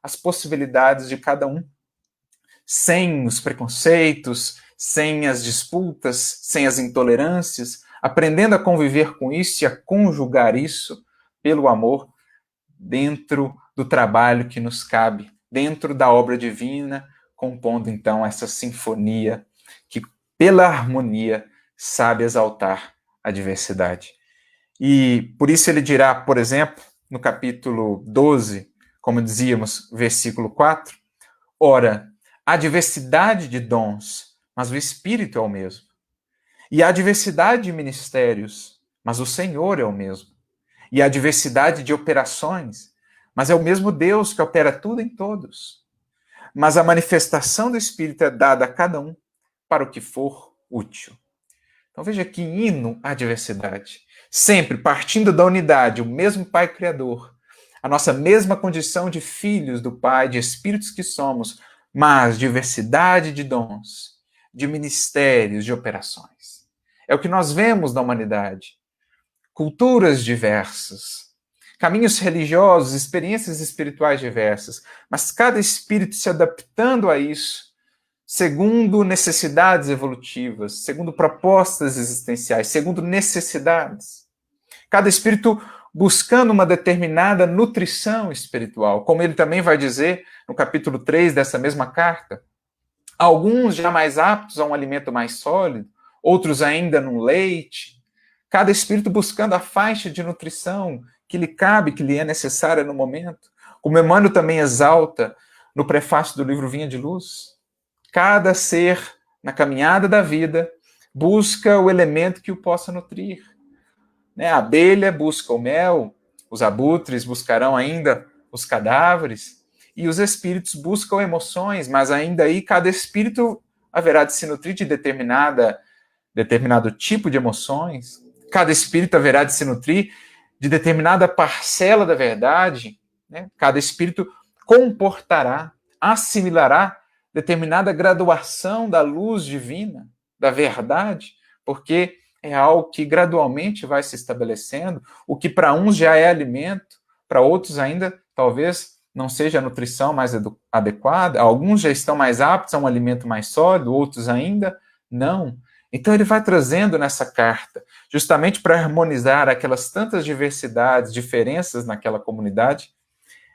as possibilidades de cada um, sem os preconceitos, sem as disputas, sem as intolerâncias, aprendendo a conviver com isso e a conjugar isso pelo amor dentro do trabalho que nos cabe, dentro da obra divina, compondo então essa sinfonia que, pela harmonia, sabe exaltar a diversidade. E por isso ele dirá, por exemplo, no capítulo 12, como dizíamos, versículo 4, ora, há diversidade de dons, mas o Espírito é o mesmo. E há diversidade de ministérios, mas o Senhor é o mesmo. E há diversidade de operações, mas é o mesmo Deus que opera tudo em todos. Mas a manifestação do Espírito é dada a cada um para o que for útil. Então veja que hino à diversidade. Sempre partindo da unidade, o mesmo Pai Criador, a nossa mesma condição de filhos do Pai, de espíritos que somos, mas diversidade de dons, de ministérios, de operações. É o que nós vemos na humanidade. Culturas diversas, caminhos religiosos, experiências espirituais diversas, mas cada espírito se adaptando a isso, segundo necessidades evolutivas, segundo propostas existenciais, segundo necessidades. Cada espírito buscando uma determinada nutrição espiritual, como ele também vai dizer no capítulo 3 dessa mesma carta. Alguns já mais aptos a um alimento mais sólido, outros ainda no leite. Cada espírito buscando a faixa de nutrição que lhe cabe, que lhe é necessária no momento. Como Emmanuel também exalta no prefácio do livro Vinha de Luz. Cada ser, na caminhada da vida, busca o elemento que o possa nutrir. A abelha busca o mel, os abutres buscarão ainda os cadáveres, e os espíritos buscam emoções, mas ainda aí cada espírito haverá de se nutrir de determinado tipo de emoções. Cada espírito haverá de se nutrir de determinada parcela da verdade. Cada espírito comportará, assimilará determinada graduação da luz divina, da verdade, porque é algo que gradualmente vai se estabelecendo. O que para uns já é alimento, para outros ainda talvez não seja a nutrição mais adequada. Alguns já estão mais aptos a um alimento mais sólido, outros ainda não. Então ele vai trazendo nessa carta, justamente para harmonizar aquelas tantas diversidades, diferenças naquela comunidade,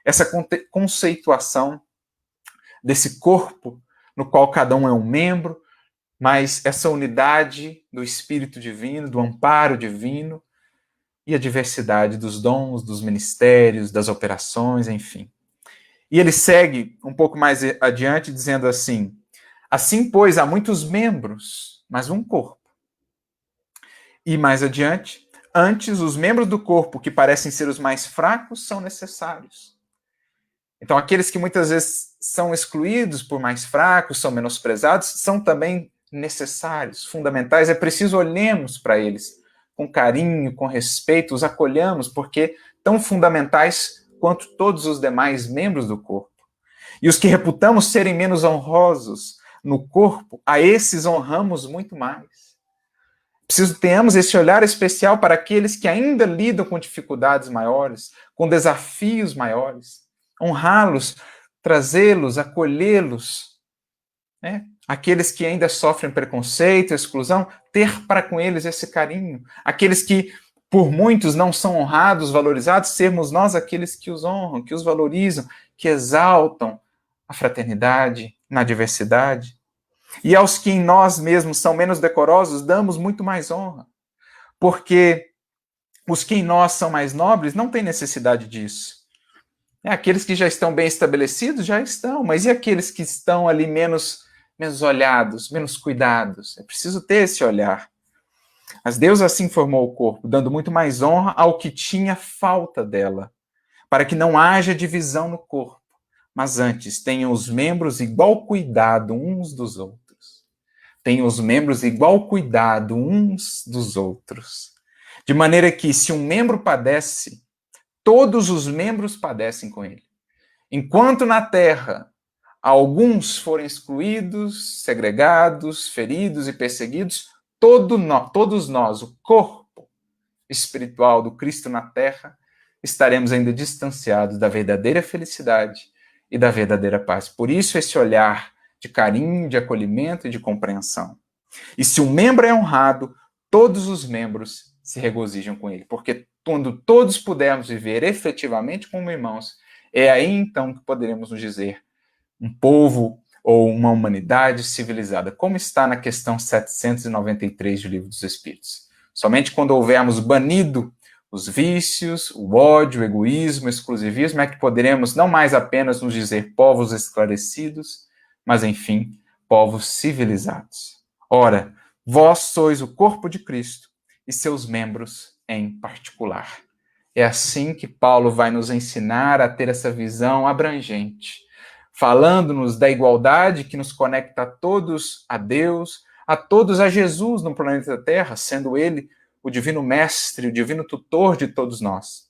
essa conceituação desse corpo no qual cada um é um membro, mas essa unidade do Espírito Divino, do amparo divino, e a diversidade dos dons, dos ministérios, das operações, enfim. E ele segue um pouco mais adiante, dizendo assim, assim, pois, há muitos membros, mas um corpo. E mais adiante, antes, os membros do corpo que parecem ser os mais fracos são necessários. Então, aqueles que muitas vezes são excluídos por mais fracos, são menosprezados, são também necessários, fundamentais. É preciso olhemos para eles com carinho, com respeito, os acolhamos, porque tão fundamentais quanto todos os demais membros do corpo. E os que reputamos serem menos honrosos no corpo, a esses honramos muito mais. Preciso tenhamos esse olhar especial para aqueles que ainda lidam com dificuldades maiores, com desafios maiores. Honrá-los, trazê-los, acolhê-los. Aqueles que ainda sofrem preconceito, exclusão, ter para com eles esse carinho. Aqueles que, por muitos, não são honrados, valorizados, sermos nós aqueles que os honram, que os valorizam, que exaltam a fraternidade na diversidade. E aos que em nós mesmos são menos decorosos, damos muito mais honra. Porque os que em nós são mais nobres não têm necessidade disso. Aqueles que já estão bem estabelecidos, já estão. Mas e aqueles que estão ali menos olhados, menos cuidados? É preciso ter esse olhar. Mas Deus assim formou o corpo, dando muito mais honra ao que tinha falta dela, para que não haja divisão no corpo, mas antes tenham os membros igual cuidado uns dos outros. Tenham os membros igual cuidado uns dos outros. De maneira que, se um membro padece, todos os membros padecem com ele. Enquanto na terra alguns forem excluídos, segregados, feridos e perseguidos, todos nós, o corpo espiritual do Cristo na terra, estaremos ainda distanciados da verdadeira felicidade e da verdadeira paz. Por isso, esse olhar de carinho, de acolhimento e de compreensão. E se um membro é honrado, todos os membros se regozijam com ele, porque quando todos pudermos viver efetivamente como irmãos, é aí então que poderemos nos dizer um povo ou uma humanidade civilizada, como está na questão 793 do Livro dos Espíritos. Somente quando houvermos banido os vícios, o ódio, o egoísmo, o exclusivismo, é que poderemos não mais apenas nos dizer povos esclarecidos, mas, enfim, povos civilizados. Ora, vós sois o corpo de Cristo e seus membros em particular. É assim que Paulo vai nos ensinar a ter essa visão abrangente, falando-nos da igualdade que nos conecta a todos a Deus, a todos a Jesus no planeta Terra, sendo ele o divino mestre, o divino tutor de todos nós,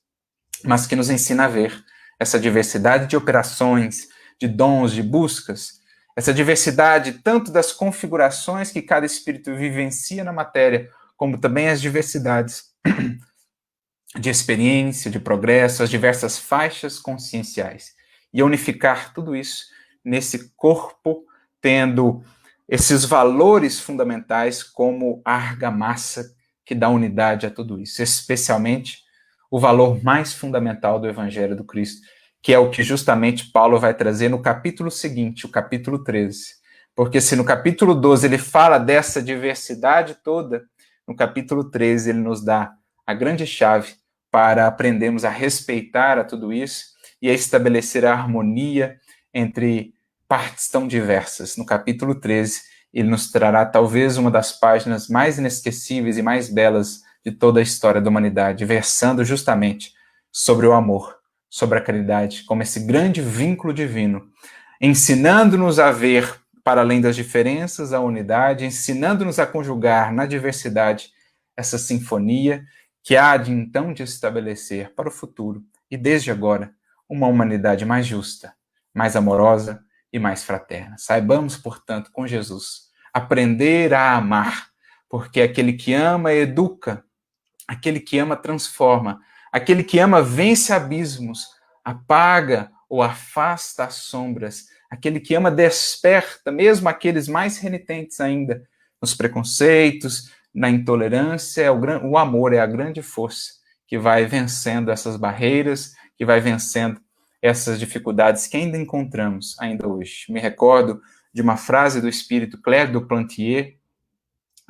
mas que nos ensina a ver essa diversidade de operações, de dons, de buscas, essa diversidade tanto das configurações que cada espírito vivencia na matéria, como também as diversidades de experiência, de progresso, as diversas faixas conscienciais. E unificar tudo isso nesse corpo, tendo esses valores fundamentais como a argamassa que dá unidade a tudo isso, especialmente o valor mais fundamental do Evangelho do Cristo, que é o que justamente Paulo vai trazer no capítulo seguinte, o capítulo 13. Porque se no capítulo 12 ele fala dessa diversidade toda, no capítulo 13 ele nos dá a grande chave para aprendermos a respeitar a tudo isso e a estabelecer a harmonia entre partes tão diversas. No capítulo 13, ele nos trará talvez uma das páginas mais inesquecíveis e mais belas de toda a história da humanidade, versando justamente sobre o amor, sobre a caridade, como esse grande vínculo divino, ensinando-nos a ver para além das diferenças a unidade, ensinando-nos a conjugar na diversidade essa sinfonia que há de então de estabelecer para o futuro e desde agora uma humanidade mais justa, mais amorosa e mais fraterna. Saibamos, portanto, com Jesus, aprender a amar, porque aquele que ama educa, aquele que ama transforma, aquele que ama vence abismos, apaga ou afasta as sombras, aquele que ama desperta, mesmo aqueles mais renitentes ainda, nos preconceitos, na intolerância, o amor é a grande força que vai vencendo essas barreiras, que vai vencendo essas dificuldades que ainda encontramos ainda hoje. Me recordo de uma frase do espírito Claire do Plantier,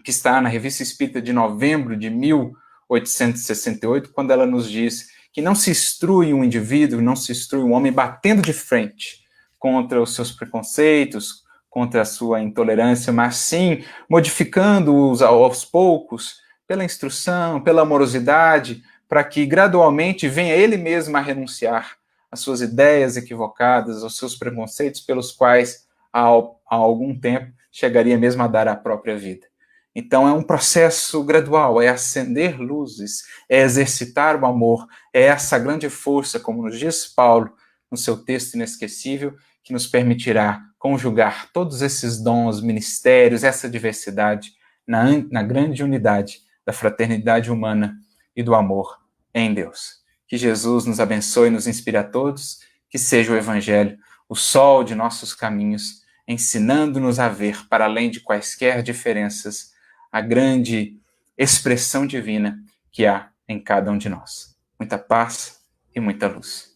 que está na Revista Espírita de novembro de 1868, quando ela nos diz que não se instrui um indivíduo, não se instrui um homem batendo de frente contra os seus preconceitos, contra a sua intolerância, mas sim modificando-os aos poucos, pela instrução, pela amorosidade, para que gradualmente venha ele mesmo a renunciar às suas ideias equivocadas, aos seus preconceitos, pelos quais há algum tempo chegaria mesmo a dar a própria vida. Então é um processo gradual, é acender luzes, é exercitar o amor, é essa grande força, como nos diz Paulo no seu texto inesquecível, que nos permitirá conjugar todos esses dons, ministérios, essa diversidade na grande unidade da fraternidade humana e do amor em Deus. Que Jesus nos abençoe e nos inspire a todos, que seja o Evangelho o sol de nossos caminhos, ensinando-nos a ver, para além de quaisquer diferenças, a grande expressão divina que há em cada um de nós. Muita paz e muita luz.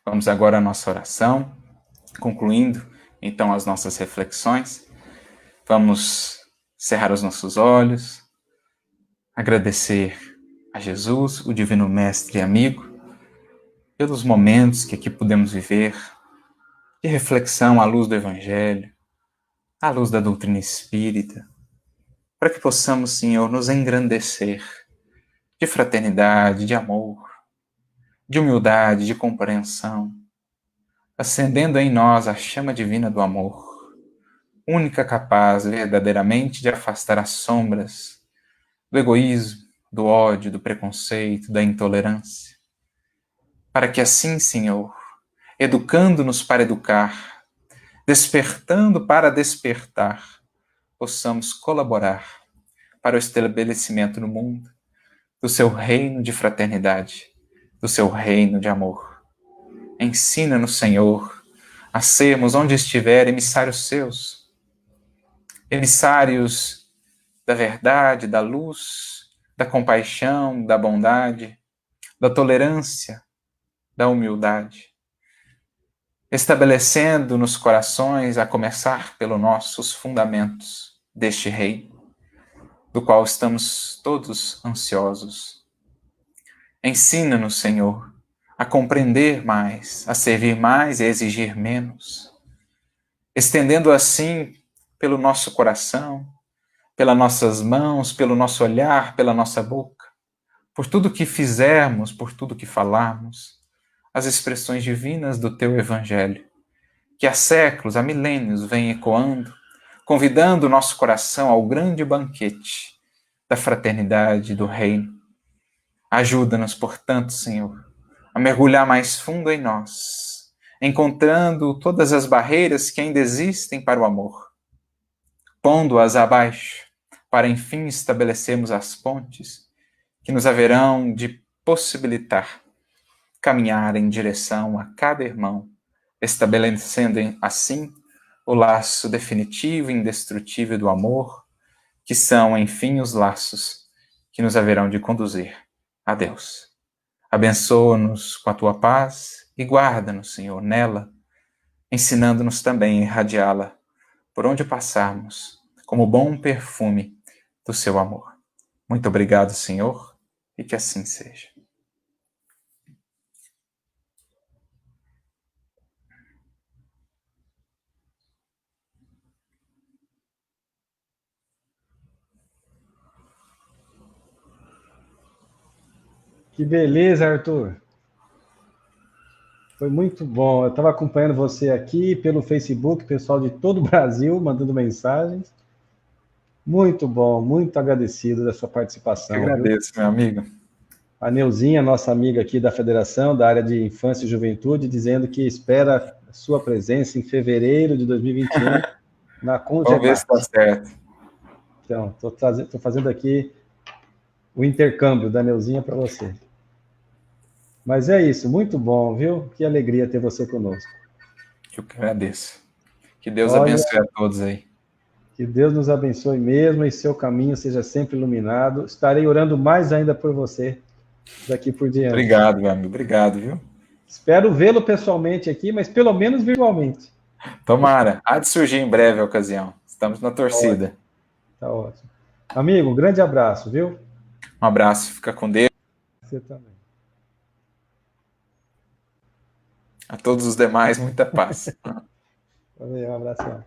Vamos agora à nossa oração, concluindo então as nossas reflexões. Vamos cerrar os nossos olhos, agradecer a Jesus, o Divino Mestre e amigo, pelos momentos que aqui podemos viver, de reflexão à luz do Evangelho, à luz da doutrina espírita, para que possamos, Senhor, nos engrandecer de fraternidade, de amor, de humildade, de compreensão, acendendo em nós a chama divina do amor, única capaz verdadeiramente de afastar as sombras do egoísmo, do ódio, do preconceito, da intolerância, para que assim, Senhor, educando-nos para educar, despertando para despertar, possamos colaborar para o estabelecimento no mundo do seu reino de fraternidade, do seu reino de amor. Ensina-nos, Senhor, a sermos, onde estiver, emissários seus, emissários da verdade, da luz, da compaixão, da bondade, da tolerância, da humildade, estabelecendo nos corações, a começar pelos nossos fundamentos deste reino, do qual estamos todos ansiosos. Ensina-nos, Senhor, a compreender mais, a servir mais e a exigir menos, estendendo assim pelo nosso coração, pelas nossas mãos, pelo nosso olhar, pela nossa boca, por tudo que fizermos, por tudo que falarmos, as expressões divinas do teu Evangelho, que há séculos, há milênios vem ecoando, convidando o nosso coração ao grande banquete da fraternidade do reino. Ajuda-nos, portanto, Senhor, a mergulhar mais fundo em nós, encontrando todas as barreiras que ainda existem para o amor, pondo-as abaixo, para enfim estabelecermos as pontes que nos haverão de possibilitar caminhar em direção a cada irmão, estabelecendo assim o laço definitivo e indestrutível do amor, que são, enfim, os laços que nos haverão de conduzir a Deus. Abençoa-nos com a tua paz e guarda-nos, Senhor, nela, ensinando-nos também a irradiá-la por onde passarmos, como bom perfume do seu amor. Muito obrigado, Senhor, e que assim seja. Que beleza, Arthur. Foi muito bom. Eu estava acompanhando você aqui pelo Facebook, pessoal de todo o Brasil mandando mensagens. Muito bom, muito agradecido da sua participação. Eu agradeço, viu? meu amigo. A Neuzinha, nossa amiga aqui da Federação, da área de Infância e Juventude, dizendo que espera a sua presença em fevereiro de 2021 na Vamos ver se Congemat. está certo. Então, estou fazendo aqui o intercâmbio da Neuzinha para você. Mas é isso, muito bom, viu? Que alegria ter você conosco. Eu que agradeço. Que Deus Olha, abençoe a todos aí. que Deus nos abençoe mesmo e seu caminho seja sempre iluminado. Estarei orando mais ainda por você daqui por diante. Obrigado, meu amigo. Obrigado, viu? Espero vê-lo pessoalmente aqui, mas pelo menos virtualmente. Tomara. Há de surgir em breve a ocasião. Estamos na torcida. Tá ótimo. Amigo, um grande abraço, viu? Um abraço. Fica com Deus. Você também. A todos os demais, muita paz. Um abração.